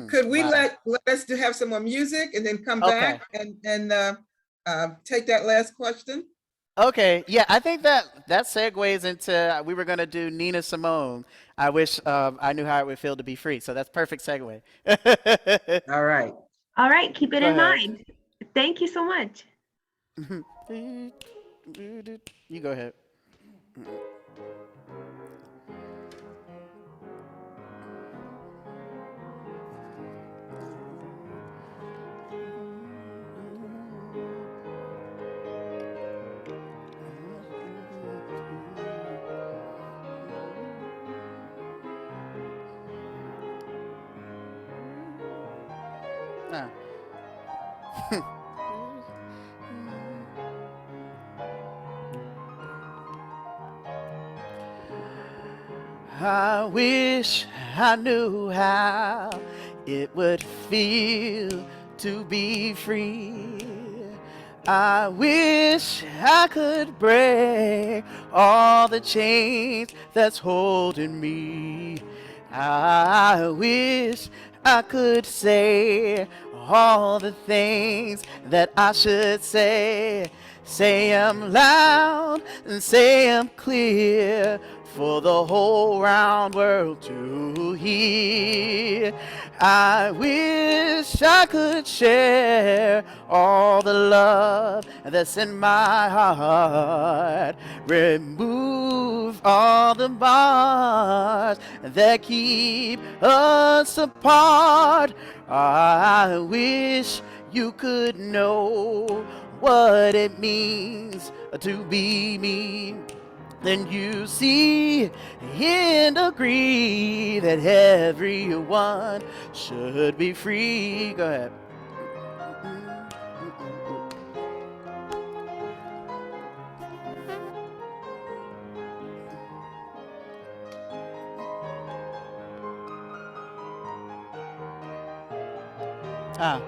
Could we Wow. let us to have some more music and then come Okay. back and take that last question? Okay. Yeah, I think that segues into we were gonna do Nina Simone. I wish I knew how it would feel to be free. So that's perfect segue. All right. All right, keep it Go in ahead. mind. Thank you so much. You go ahead. Ah. I wish I knew how it would feel to be free. I wish I could break all the chains that's holding me. I wish I could say all the things that I should say. Say 'em loud and say 'em clear for the whole round world to hear. I wish I could share all the love that's in my heart. Remove all the bars that keep us apart. I wish you could know what it means to be me. Then you see and agree that everyone should be free. Go ahead. Ah.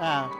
Ah.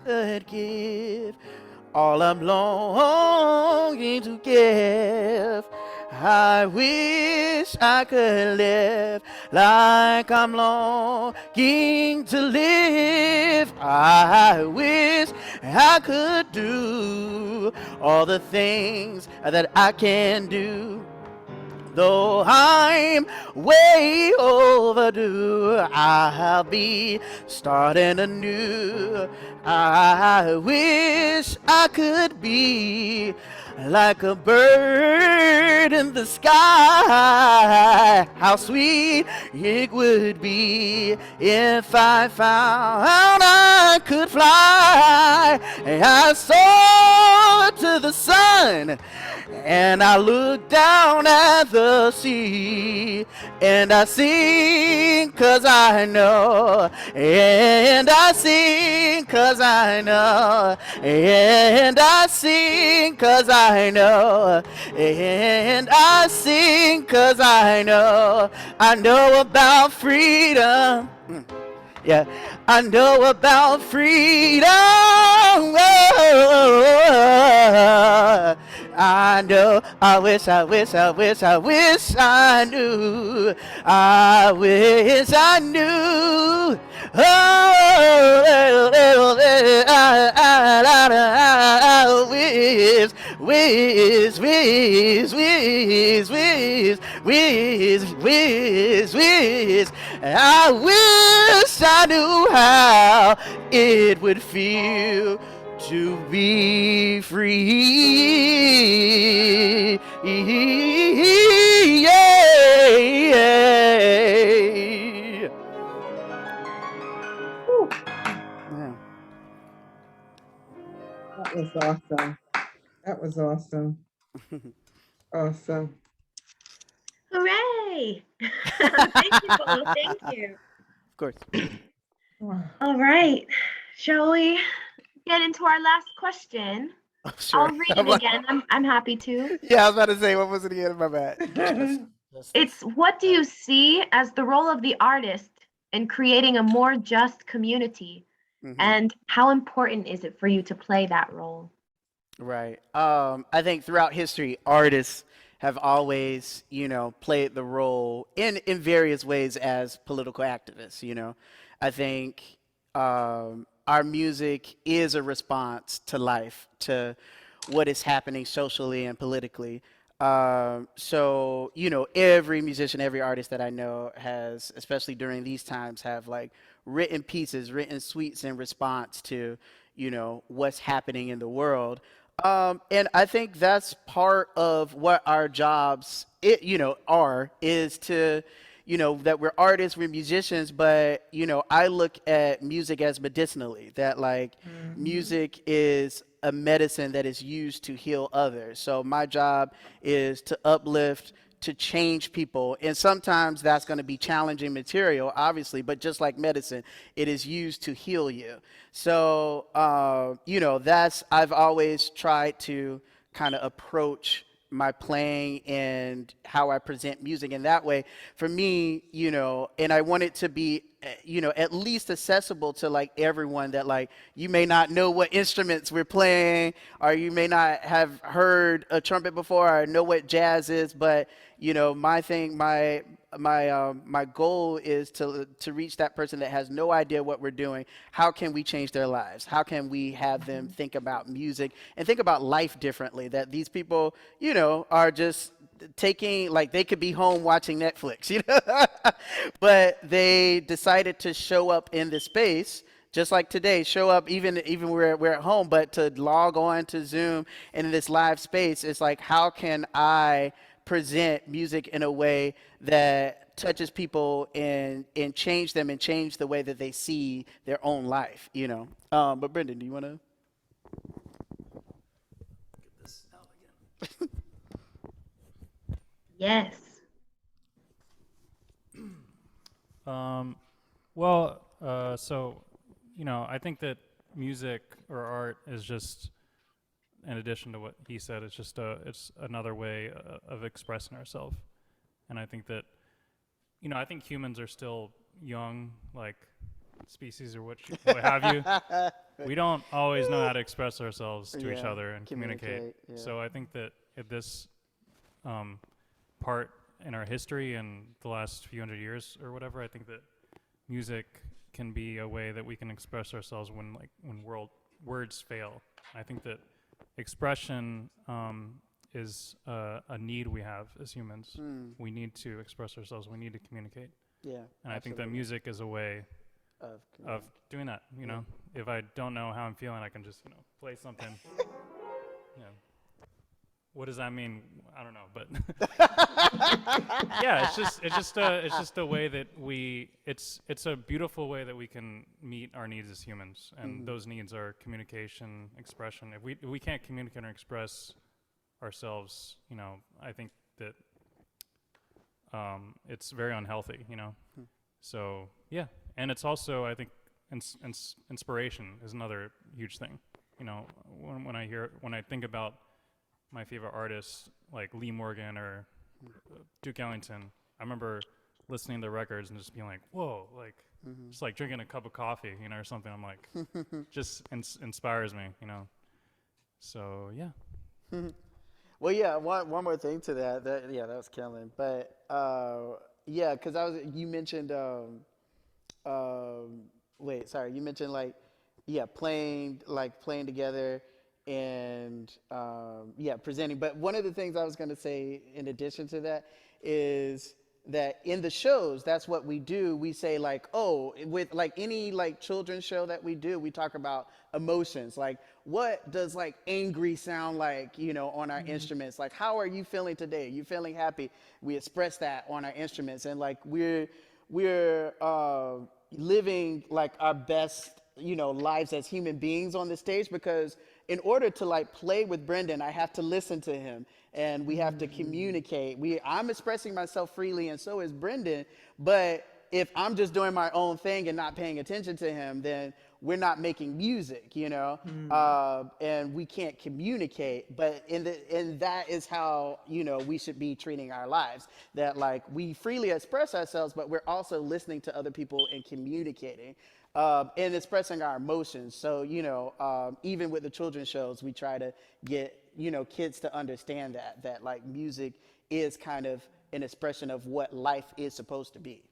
Could give all I'm longing to give. I wish I could live like I'm longing to live. I wish I could do all the things that I can do. Though I'm way overdue, I'll be starting anew. I wish I could be like a bird in the sky. How sweet it would be if I found I could fly. I soar to the sun and I look down at the sea, and I sing 'cause I know, and I sing 'cause I know, and I sing 'cause I know, and I sing 'cause I know about freedom. Yeah, I know about freedom. I know, I wish I knew. I wish I knew. I wish I knew how it would feel to be free. Yeah. That was awesome. That was awesome. Awesome. Hooray! Thank you both. Thank you. Of course. Wow. All right. Shall we get into our last question? Oh, sure. I'll read it again. I'm happy to. Yeah, I was about to say, what was it again? My bad. It's what do you see as the role of the artist in creating a more just community? Mhm. And how important is it for you to play that role? Right. I think throughout history, artists have always, played the role in various ways as political activists. I think our music is a response to life, to what is happening socially and politically. So, every musician, every artist that I know has, especially during these times, have like written pieces, written suites in response to, what's happening in the world. And I think that's part of what our jobs, are, is to, that we're artists, we're musicians, but, I look at music as medicinally, that like music is a medicine that is used to heal others. So my job is to uplift, to change people. And sometimes that's going to be challenging material, obviously, but just like medicine, it is used to heal you. So, I've always tried to kind of approach my playing and how I present music in that way. For me, and I want it to be, at least accessible to like everyone, that like you may not know what instruments we're playing, or you may not have heard a trumpet before or know what jazz is, but my thing, my goal is to reach that person that has no idea what we're doing. How can we change their lives? How can we have them think about music and think about life differently? That these people, are just taking, like, they could be home watching Netflix, but they decided to show up in the space. Just like today, show up even we're at home, but to log on to Zoom and in this live space, it's like, how can I present music in a way that touches people and change them and change the way that they see their own life, But Brendan, do you want to get this out again? Yes. So, I think that music or art is just, in addition to what he said, it's another way of expressing ourselves. And I think that, I think humans are still young, like species or what have you. We don't always know how to express ourselves to each other and communicate. Yeah. So I think that at this part in our history and the last few hundred years or whatever, I think that music can be a way that we can express ourselves when words fail. I think that expression is a need we have as humans. We need to express ourselves. We need to communicate. Yeah. And I think that music is a way of doing that. If I don't know how I'm feeling, I can just play something. What does that mean? I don't know, but yeah, it's just a way that it's a beautiful way that we can meet our needs as humans, and those needs are communication, expression. If we can't communicate or express ourselves, I think that it's very unhealthy, So yeah, and it's also, I think, inspiration is another huge thing. When I think about my favorite artists like Lee Morgan or Duke Ellington, I remember listening to the records and just being like, whoa, like just like drinking a cup of coffee, or something. I'm like, just inspires me, So yeah. Well, yeah. One more thing to that. That was killing. But yeah, because you mentioned. Wait, sorry. You mentioned playing together and presenting. But one of the things I was going to say in addition to that is that in the shows, that's what we do. We say with any children's show that we do, we talk about emotions. Like, what does angry sound like, on our instruments? Like, how are you feeling today? Are you feeling happy? We express that on our instruments, and we're living our best lives as human beings on the stage, because in order to like play with Brendan, I have to listen to him and we have to communicate. I'm expressing myself freely and so is Brendan, but if I'm just doing my own thing and not paying attention to him, then we're not making music, you know, and we can't communicate. But and that is how, you know, we should be treating our lives. That like we freely express ourselves, but we're also listening to other people and communicating and expressing our emotions. So, you know, even with the children's shows, we try to get, you know, kids to understand that like music is kind of an expression of what life is supposed to be.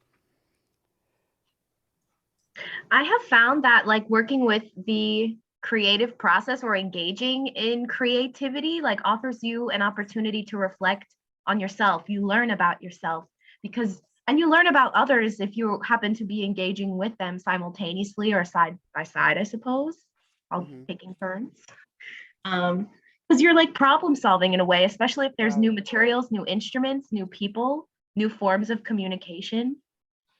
I have found that like working with the creative process or engaging in creativity like offers you an opportunity to reflect on yourself. You learn about yourself because and you learn about others if you happen to be engaging with them simultaneously or side by side, I suppose. I'll taking turns. Because you're like problem solving in a way, especially if there's new materials, new instruments, new people, new forms of communication.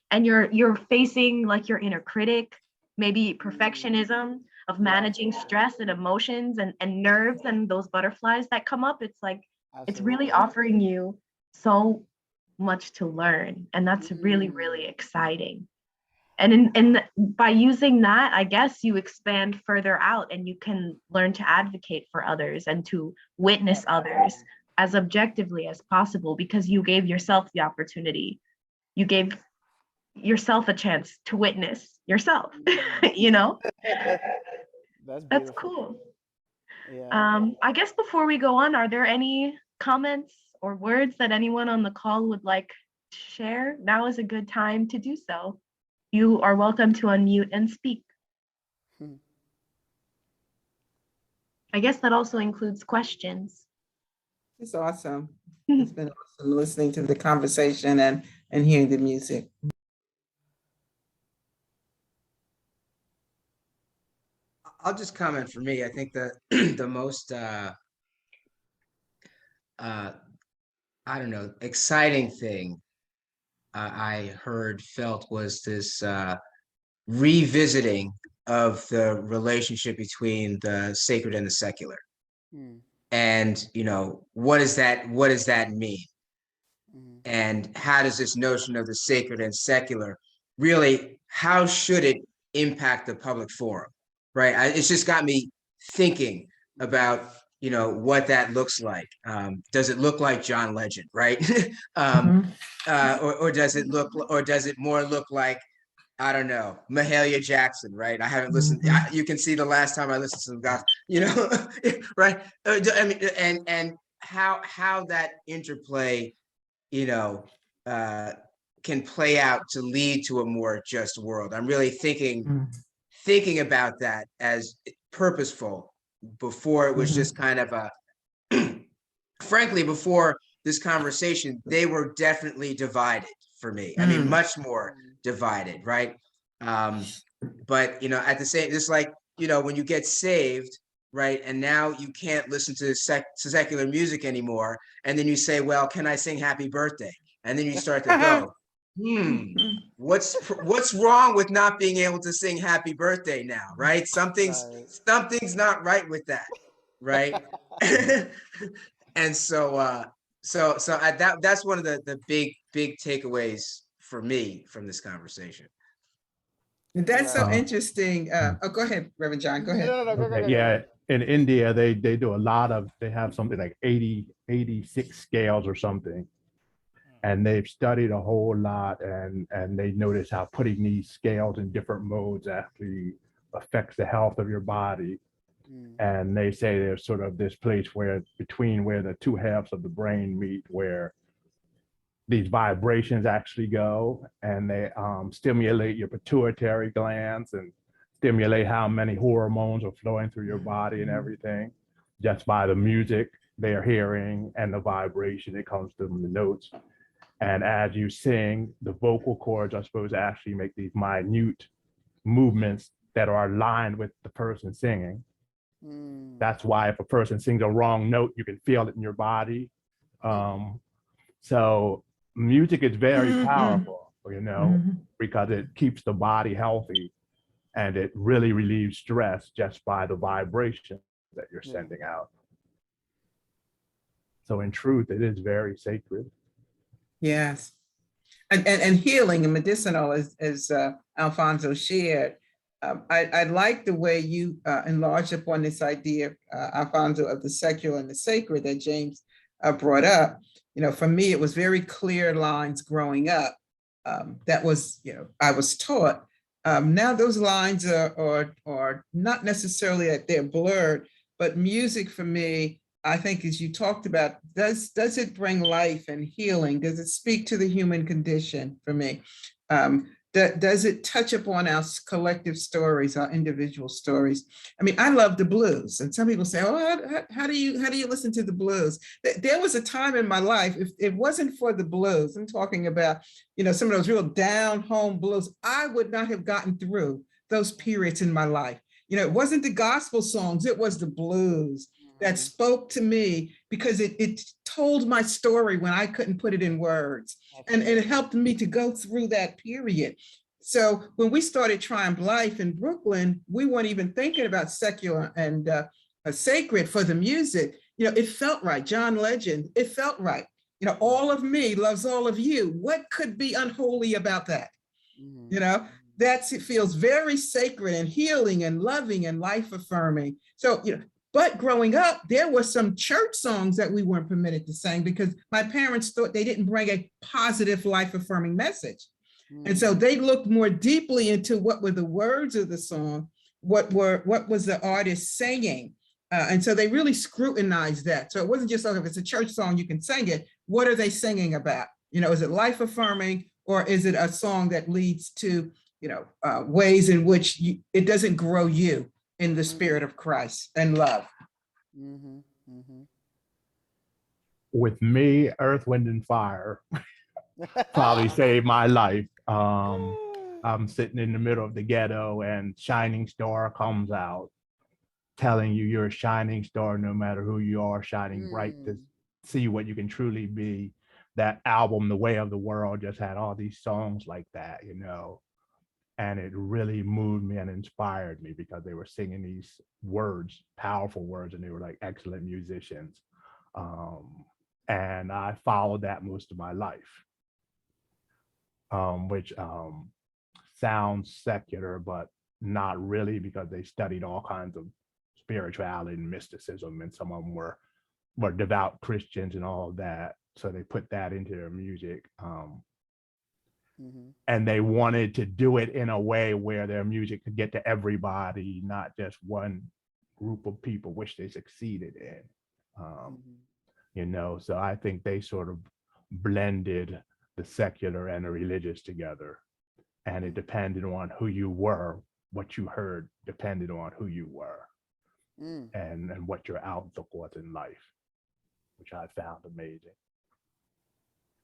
And you're facing like your inner critic, maybe perfectionism of managing stress and emotions and nerves and those butterflies that come up. It's like it's really offering you so much to learn. And that's really, really exciting. And by using that, I guess you expand further out and you can learn to advocate for others and to witness others as objectively as possible because you gave yourself the opportunity. You gave yourself a chance to witness yourself, you know? That's cool. Yeah. I guess before we go on, are there any comments or words that anyone on the call would like to share? Now is a good time to do so. You are welcome to unmute and speak. I guess that also includes questions. It's awesome. It's been awesome listening to the conversation and hearing the music. I'll just comment for me. I think that the most I don't know, exciting thing I heard, felt was this revisiting of the relationship between the sacred and the secular. And, you know, what does that mean? And how does this notion of the sacred and secular really, how should it impact the public forum? Right. It's just got me thinking about, you know, what that looks like. Does it look like John Legend, right? Or does it more look like, I don't know, Mahalia Jackson, right? I haven't listened. You can see the last time I listened to some guys, you know, right? I mean, and how that interplay, you know, can play out to lead to a more just world. I'm really thinking about that as purposeful before it was just kind of a, frankly, before this conversation, they were definitely divided for me. I mean, much more divided, right? But, you know, at the same, just like, you know, when you get saved, right, and now you can't listen to secular music anymore, and then you say, well, can I sing Happy Birthday? And then you start to go, what's wrong with not being able to sing Happy Birthday now, right? Something's not right with that, right? And so that's one of the big takeaways for me from this conversation. That's so interesting. Oh, go ahead, Reverend John. Go ahead. Okay, yeah, in India, they do a lot of, they have something like 86 scales or something. And they've studied a whole lot and they notice how putting these scales in different modes actually affects the health of your body. And they say there's sort of this place where between where the two halves of the brain meet, where these vibrations actually go, and they stimulate your pituitary glands and stimulate how many hormones are flowing through your body and everything, just by the music they're hearing and the vibration that comes from the notes. And as you sing, the vocal cords are supposed to actually make these minute movements that are aligned with the person singing. That's why if a person sings a wrong note, you can feel it in your body. So music is very powerful, you know, because it keeps the body healthy and it really relieves stress just by the vibration. that you're Yeah. sending out. So in truth, it is very sacred. Yes. And healing and medicinal, as Alphonso shared. I like the way you enlarged upon this idea, Alphonso, of the secular and the sacred that James brought up. You know, for me, it was very clear lines growing up. That was, you know, I was taught. Now those lines are not necessarily that they're blurred, but music for me, I think, as you talked about, does it bring life and healing? Does it speak to the human condition for me? Does it touch upon our collective stories, our individual stories? I mean, I love the blues, and some people say, "Oh, how do you listen to the blues?" There was a time in my life, if it wasn't for the blues, I'm talking about, you know, some of those real down home blues, I would not have gotten through those periods in my life. You know, it wasn't the gospel songs, it was the blues that spoke to me, because it told my story when I couldn't put it in words. And it helped me to go through that period. So when we started Triumph Life in Brooklyn, we weren't even thinking about secular and sacred for the music. You know, it felt right. John Legend, it felt right. You know, all of me loves all of you. What could be unholy about that? You know, it feels very sacred and healing and loving and life affirming. So, you know, but growing up, there were some church songs that we weren't permitted to sing because my parents thought they didn't bring a positive life affirming message. And so they looked more deeply into what were the words of the song, what was the artist saying. And so they really scrutinized that. So it wasn't just, if it's a church song, you can sing it. What are they singing about? You know, is it life affirming, or is it a song that leads to, you know, ways in which it doesn't grow you in the spirit of Christ and love? With me, Earth, Wind, and Fire probably saved my life. I'm sitting in the middle of the ghetto and Shining Star comes out, telling you you're a shining star no matter who you are, shining bright to see what you can truly be. That album, The Way of the World, just had all these songs like that, you know. And it really moved me and inspired me because they were singing these words, powerful words, and they were like excellent musicians. And I followed that most of my life, which sounds secular, but not really, because they studied all kinds of spirituality and mysticism, and some of them were devout Christians and all of that. So they put that into their music. And they wanted to do it in a way where their music could get to everybody, not just one group of people, which they succeeded in. You know, so I think they sort of blended the secular and the religious together. And it depended on who you were, what you heard depended on who you were, and what your outlook was in life, which I found amazing.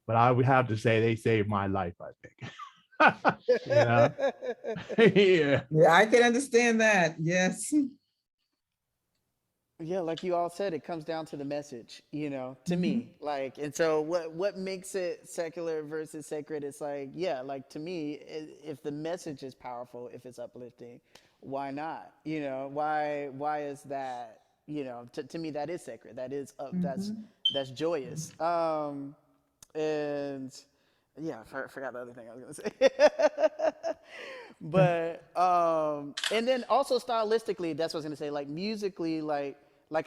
But I would have to say they saved my life, I think. Yeah. Yeah, I can understand that. Yes. Yeah, like you all said, it comes down to the message, you know, to me. Like, and so what makes it secular versus sacred? It's like, yeah, like to me, if the message is powerful, if it's uplifting, why not? You know, why is that? You know, to me, that is sacred. That is that's joyous. And yeah, I forgot the other thing I was gonna say. But and then also stylistically, that's what I was gonna say. Like musically, like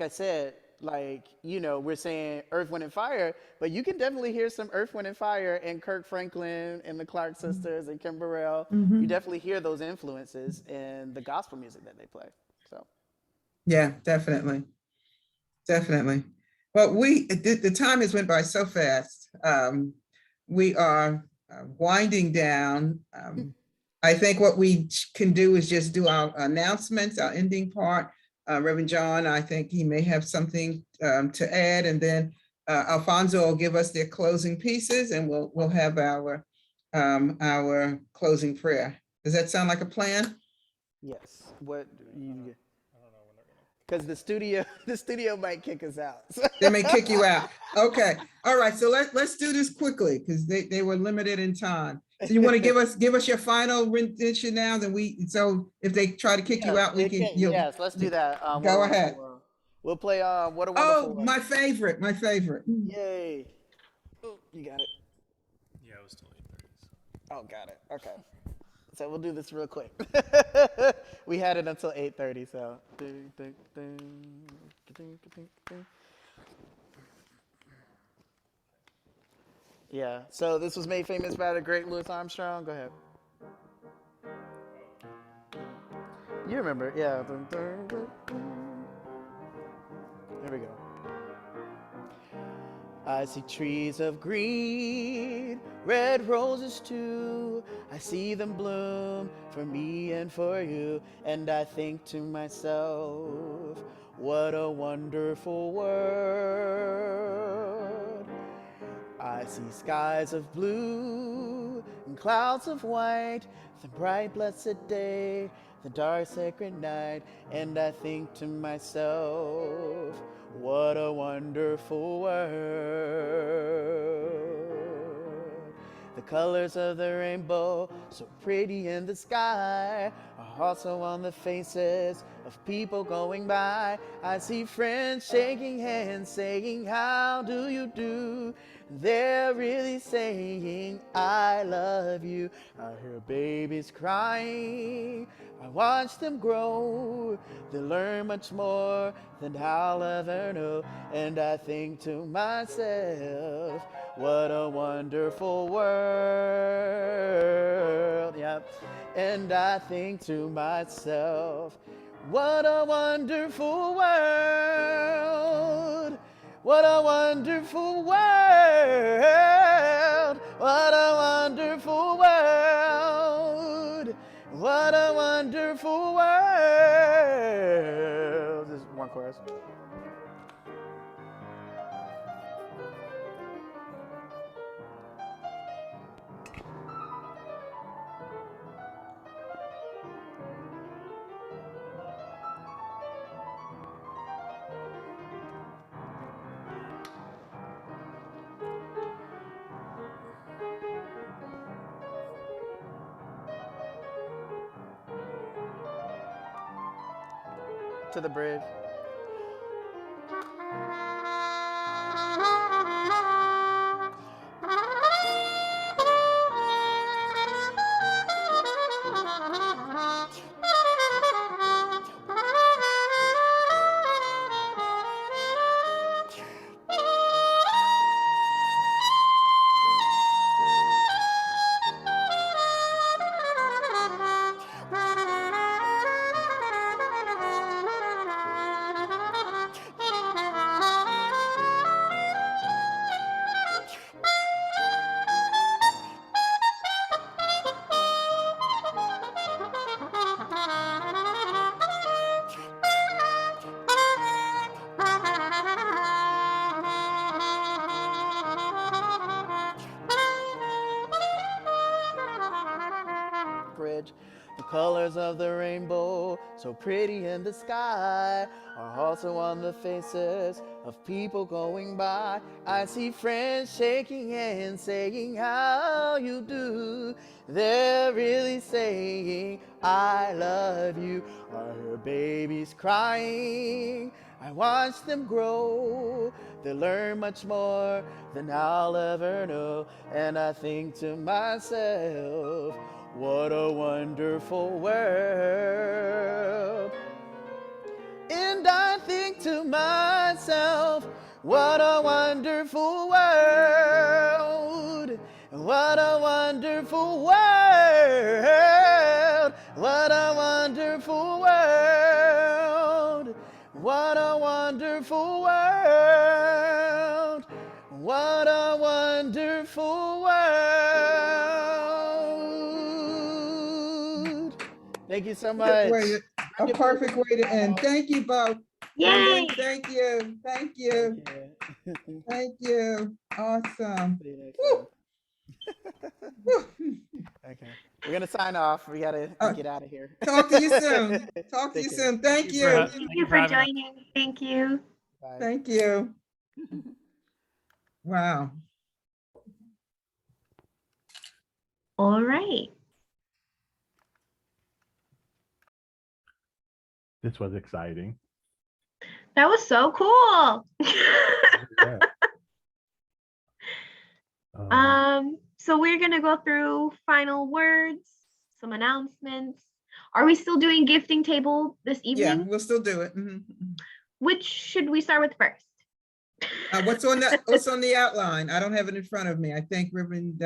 I said, like, you know, we're saying Earth, Wind, and Fire, but you can definitely hear some Earth, Wind, and Fire in Kirk Franklin and the Clark sisters and Kim Burrell. You definitely hear those influences in the gospel music that they play. So yeah, definitely. Well, the time has went by so fast. We are winding down. I think what we can do is just do our announcements, our ending part. Reverend John, I think he may have something to add, and then Alphonso will give us their closing pieces, and we'll have our closing prayer. Does that sound like a plan? yes, what you? Because the studio might kick us out. They may kick you out. Okay. All right. So let's do this quickly because they were limited in time. So you want to give us your final rendition now? So if they try to kick you out, we can. Yes, let's do that. Go ahead. We'll play What a Oh, Wonderful World. my favorite, my favorite. Yay. Oh, you got it. Yeah, it was still 8:30. So. Oh, got it. Okay. So we'll do this real quick. We had it until 8:30, so. Yeah, so this was made famous by the great Louis Armstrong. Go ahead. You remember, yeah. Here we go. I see trees of green, red roses too. I see them bloom for me and for you. And I think to myself, what a wonderful world. I see skies of blue and clouds of white, the bright blessed day, the dark sacred night, and I think to myself, what a wonderful world. The colors of the rainbow, so pretty in the sky, are also on the faces of people going by. I see friends shaking hands, saying, how do you do? They're really saying, I love you. I hear babies crying, I watch them grow. They learn much more than I'll ever know. And I think to myself, what a wonderful world. Yep. And I think to myself, what a wonderful world. What a wonderful world. What a wonderful world. What a wonderful world. Just one chorus. To the bridge. Bridge. The colors of the rainbow, so pretty in the sky, are also on the faces of people going by. I see friends shaking hands, saying, how you do? They're really saying, I love you. I hear babies crying, I watch them grow. They learn much more than I'll ever know. And I think to myself, what a wonderful world. And I think to myself, what a wonderful world. What a wonderful world. What a wonderful world. What a wonderful world. What a wonderful world. Thank you so much. A perfect way to end. Thank you both. Yay! Thank you. Thank you. Thank you. Awesome. Woo. Okay. We're going to sign off. We got to get out of here. Talk to you soon. Talk to you soon. Thank you. Thank you for joining. Thank you. Bye. Thank you. Wow. All right. This was exciting. That was so cool. Yeah. So we're gonna go through final words, some announcements. Are we still doing gifting table this Yeah, evening? we'll still do it. Mhm. Which should we start with first? What's on the outline? I don't have it in front of me. I think Reverend,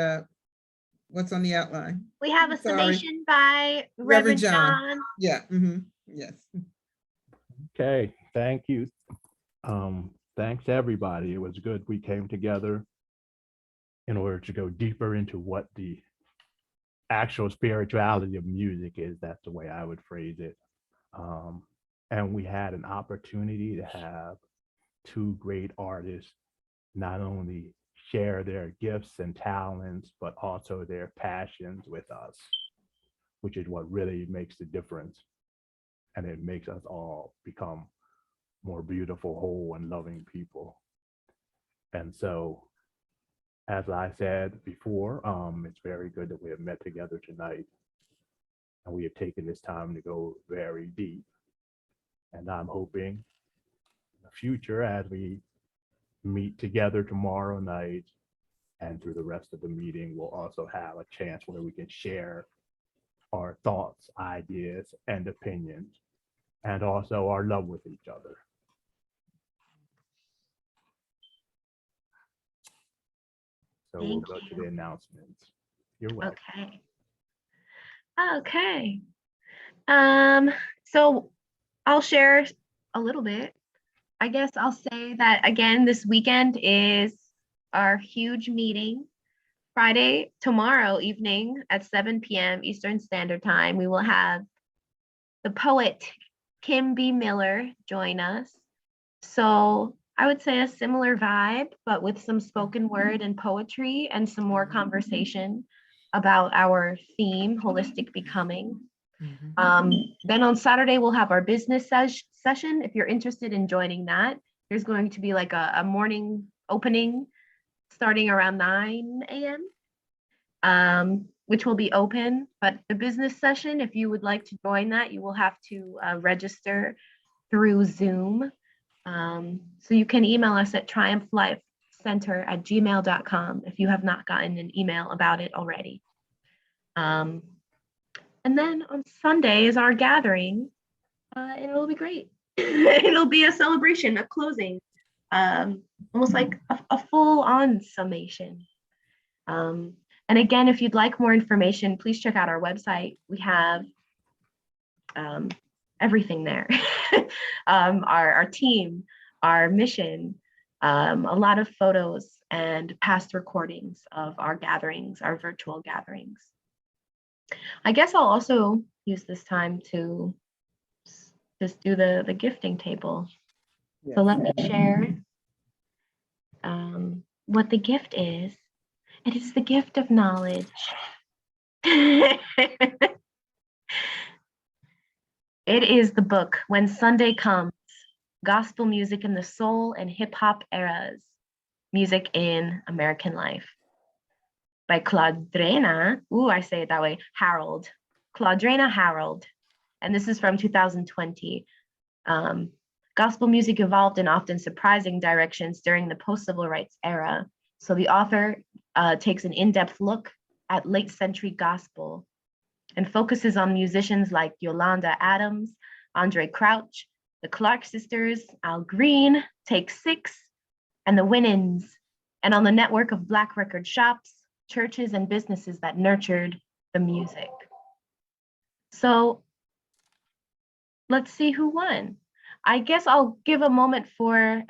what's on the outline? We have a Sorry. summation by Reverend Reverend John. John. Yeah, yes. Okay, thank you. Thanks everybody. It was good we came together in order to go deeper into what the actual spirituality of music is. That's the way I would phrase it. And we had an opportunity to have two great artists not only share their gifts and talents, but also their passions with us, which is what really makes the difference. And it makes us all become more beautiful, whole, and loving people. And so, as I said before, it's very good that we have met together tonight. And we have taken this time to go very deep. And I'm hoping in the future, as we meet together tomorrow night and through the rest of the meeting, we'll also have a chance where we can share our thoughts, ideas, and opinions, and also our love with each other. So we'll Thank go to you. the announcements. You're welcome. Okay. So I'll share a little bit. I guess I'll say that again, this weekend is our huge meeting. Friday, tomorrow evening at 7 p.m. Eastern Standard Time, we will have the poet Kim B. Miller join us. So I would say a similar vibe, but with some spoken word and poetry and some more conversation about our theme, holistic becoming. Then on Saturday, we'll have our business session. If you're interested in joining that, there's going to be like a morning opening starting around 9 a.m., which will be open. But the business session, if you would like to join that, you will have to register through Zoom. So you can email us at triumphlifecenter@gmail.com if you have not gotten an email about it already. And then on Sunday is our gathering, and it'll be great. It'll be a celebration, a closing, almost like a full-on summation. And again, if you'd like more information, please check out our website. We have everything there. Our team, our mission, a lot of photos and past recordings of our gatherings, our virtual gatherings. I guess I'll also use this time to just do the gifting table. Yes. So let me share what the gift is. It is the gift of knowledge. It is the book When Sunday Comes, Gospel Music in the Soul and Hip Hop Eras, Music in American Life, by Claudrena, I say it that way, Harold, Claudrena Harold. And this is from 2020. Gospel music evolved in often surprising directions during the post-civil rights era. So the author takes an in-depth look at late century gospel and focuses on musicians like Yolanda Adams, Andre Crouch, the Clark Sisters, Al Green, Take Six, and the Winans, and on the network of Black record shops, churches, and businesses that nurtured the music. So let's see who won. I guess I'll give a moment for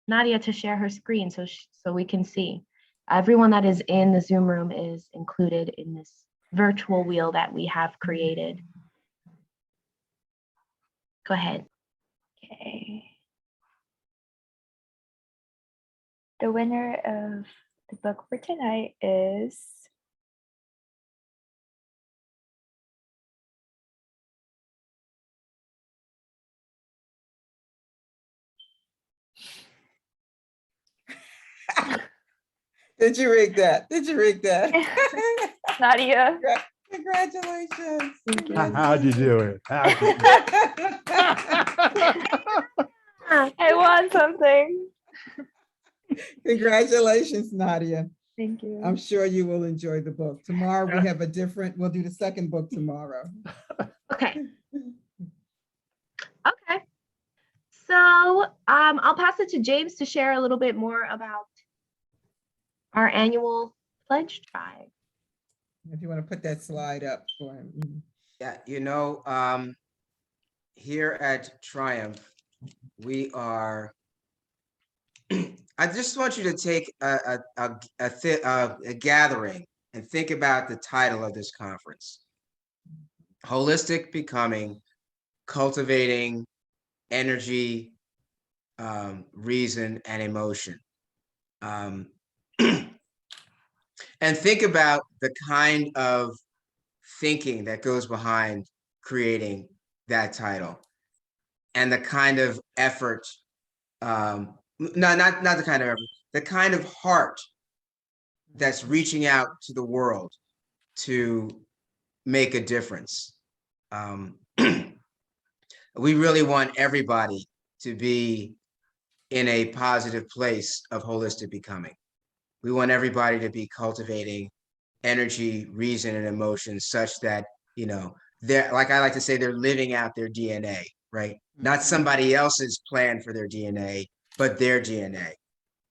Nadia to share her screen so we can see. Everyone that is in the Zoom room is included in this virtual wheel that we have created. Go ahead. Okay. The winner of the book for tonight is Did you rig that? Did you rig that? Nadia. Congratulations. Thank you. How'd you do it? How'd you do it? I want something. Congratulations, Nadia. Thank you. I'm sure you will enjoy the book. Tomorrow we have we'll do the second book tomorrow. Okay. Okay. So I'll pass it to James to share a little bit more about our annual pledge drive. If you want to put that slide up for him. Yeah, here at Triumph, we are. I just want you to take a gathering and think about the title of this conference: Holistic Becoming, Cultivating Energy, Reason, and Emotion. And think about the kind of thinking that goes behind creating that title, and the kind of effort, not the kind of effort, the kind of heart that's reaching out to the world to make a difference. We really want everybody to be in a positive place of holistic becoming. We want everybody to be cultivating energy, reason, and emotion such that, they're, like I like to say, they're living out their DNA, right? Not somebody else's plan for their DNA, but their DNA,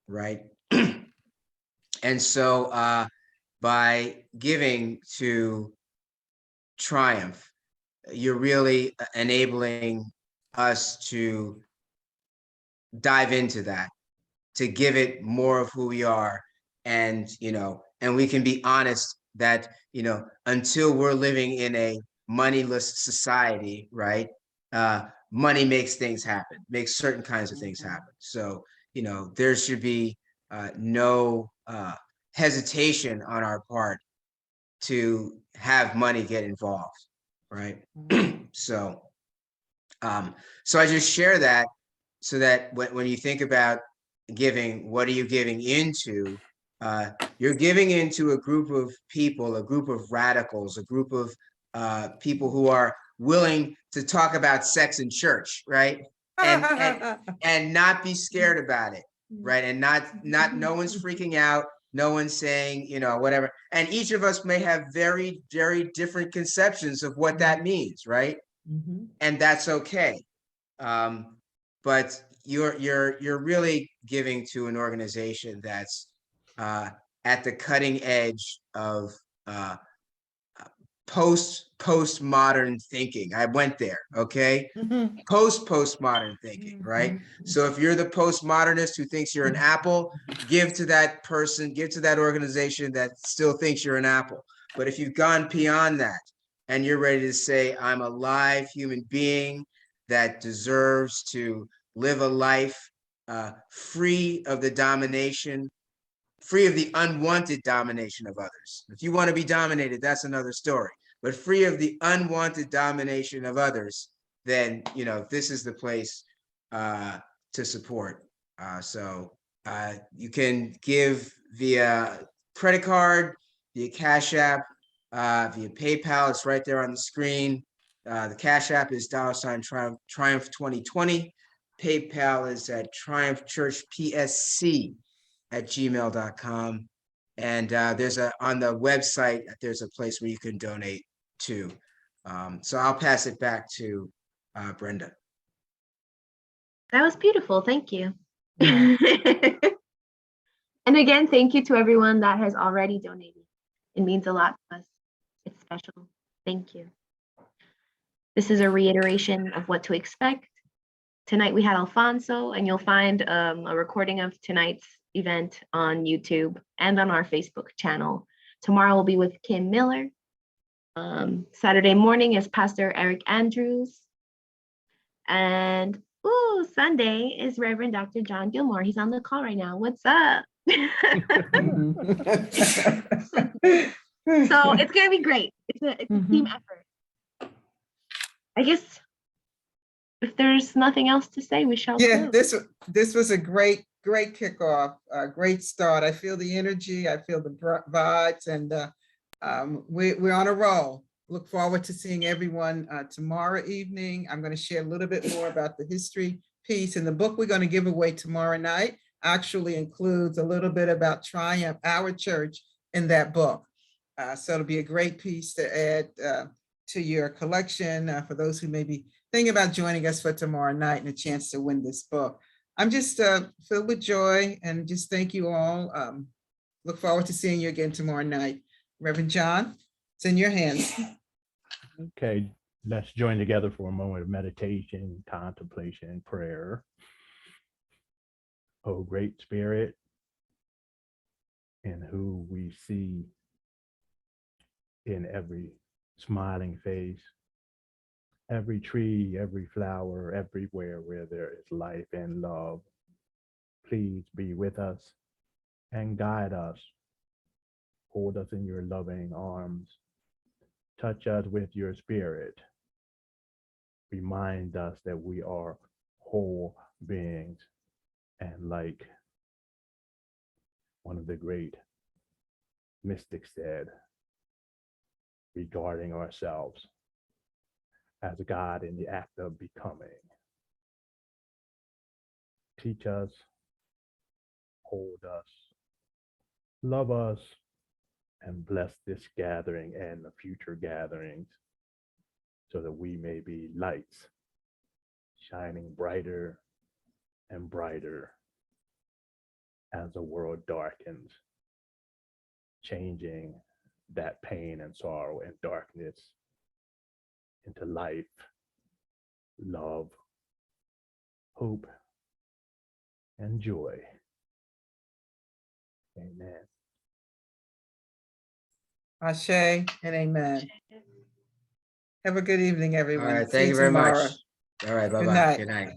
right? And so by giving to Triumph, you're really enabling us to dive into that, to give it more of who we are. And, and we can be honest that, until we're living in a moneyless society, right? Money makes things happen, makes certain kinds of things happen. So, there should be no hesitation on our part to have money get involved, right? So I just share that so that when you think about giving, what are you giving into? You're giving into a group of people, a group of radicals, a group of people who are willing to talk about sex in church, right? And not be scared about it, right? And not no one's freaking out, no one's saying, whatever. And each of us may have very, very different conceptions of what that means, right? And that's okay. But you're really giving to an organization that's at the cutting edge of postmodern thinking. I went there, okay? Postmodern thinking, right? So if you're the postmodernist who thinks you're an apple, give to that person, give to that organization that still thinks you're an apple. But if you've gone beyond that and you're ready to say, I'm a live human being that deserves to live a life free of the domination, free of the unwanted domination of others. If you want to be dominated, that's another story. But free of the unwanted domination of others, then this is the place to support. So you can give via credit card, via Cash App, via PayPal. It's right there on the screen. The Cash App is $Triumph 2020. PayPal is at triumphchurchpsc@gmail.com. And there's on the website, there's a place where you can donate too. So I'll pass it back to Brenda. That was beautiful. Thank you. And again, thank you to everyone that has already donated. It means a lot to us. It's special. Thank you. This is a reiteration of what to expect. Tonight we had Alphonso, and you'll find a recording of tonight's event on YouTube and on our Facebook channel. Tomorrow we'll be with Kim Miller. Saturday morning is Pastor Eric Andrews. And Sunday is Reverend Dr. John Gilmore. He's on the call right now. What's up? So it's gonna be great. It's a team effort. I guess if there's nothing else to say, we shall. Yeah, this was a great kickoff, a great start. I feel the energy, I feel the vibes, and We're on a roll. Look forward to seeing everyone tomorrow evening. I'm going to share a little bit more about the history piece, and the book we're going to give away tomorrow night actually includes a little bit about Triumph, our church, in that book. So it'll be a great piece to add to your collection for those who may be thinking about joining us for tomorrow night and a chance to win this book. I'm just filled with joy and just thank you all. Look forward to seeing you again tomorrow night. Reverend John, it's in your hands. Okay, let's join together for a moment of meditation, contemplation, prayer. Oh, great Spirit, in who we see in every smiling face, every tree, every flower, everywhere where there is life and love. Please be with us and guide us. Hold us in your loving arms. Touch us with your Spirit. Remind us that we are whole beings, and like one of the great mystics said regarding ourselves as God in the act of becoming. Teach us, hold us, love us, and bless this gathering and the future gatherings so that we may be lights shining brighter and brighter as the world darkens, changing that pain and sorrow and darkness into life, love, hope, and joy. Amen. Ashe and amen. Have a good evening, All everyone. right, See thank you very tomorrow. much. All right, Good bye-bye. night. Good night.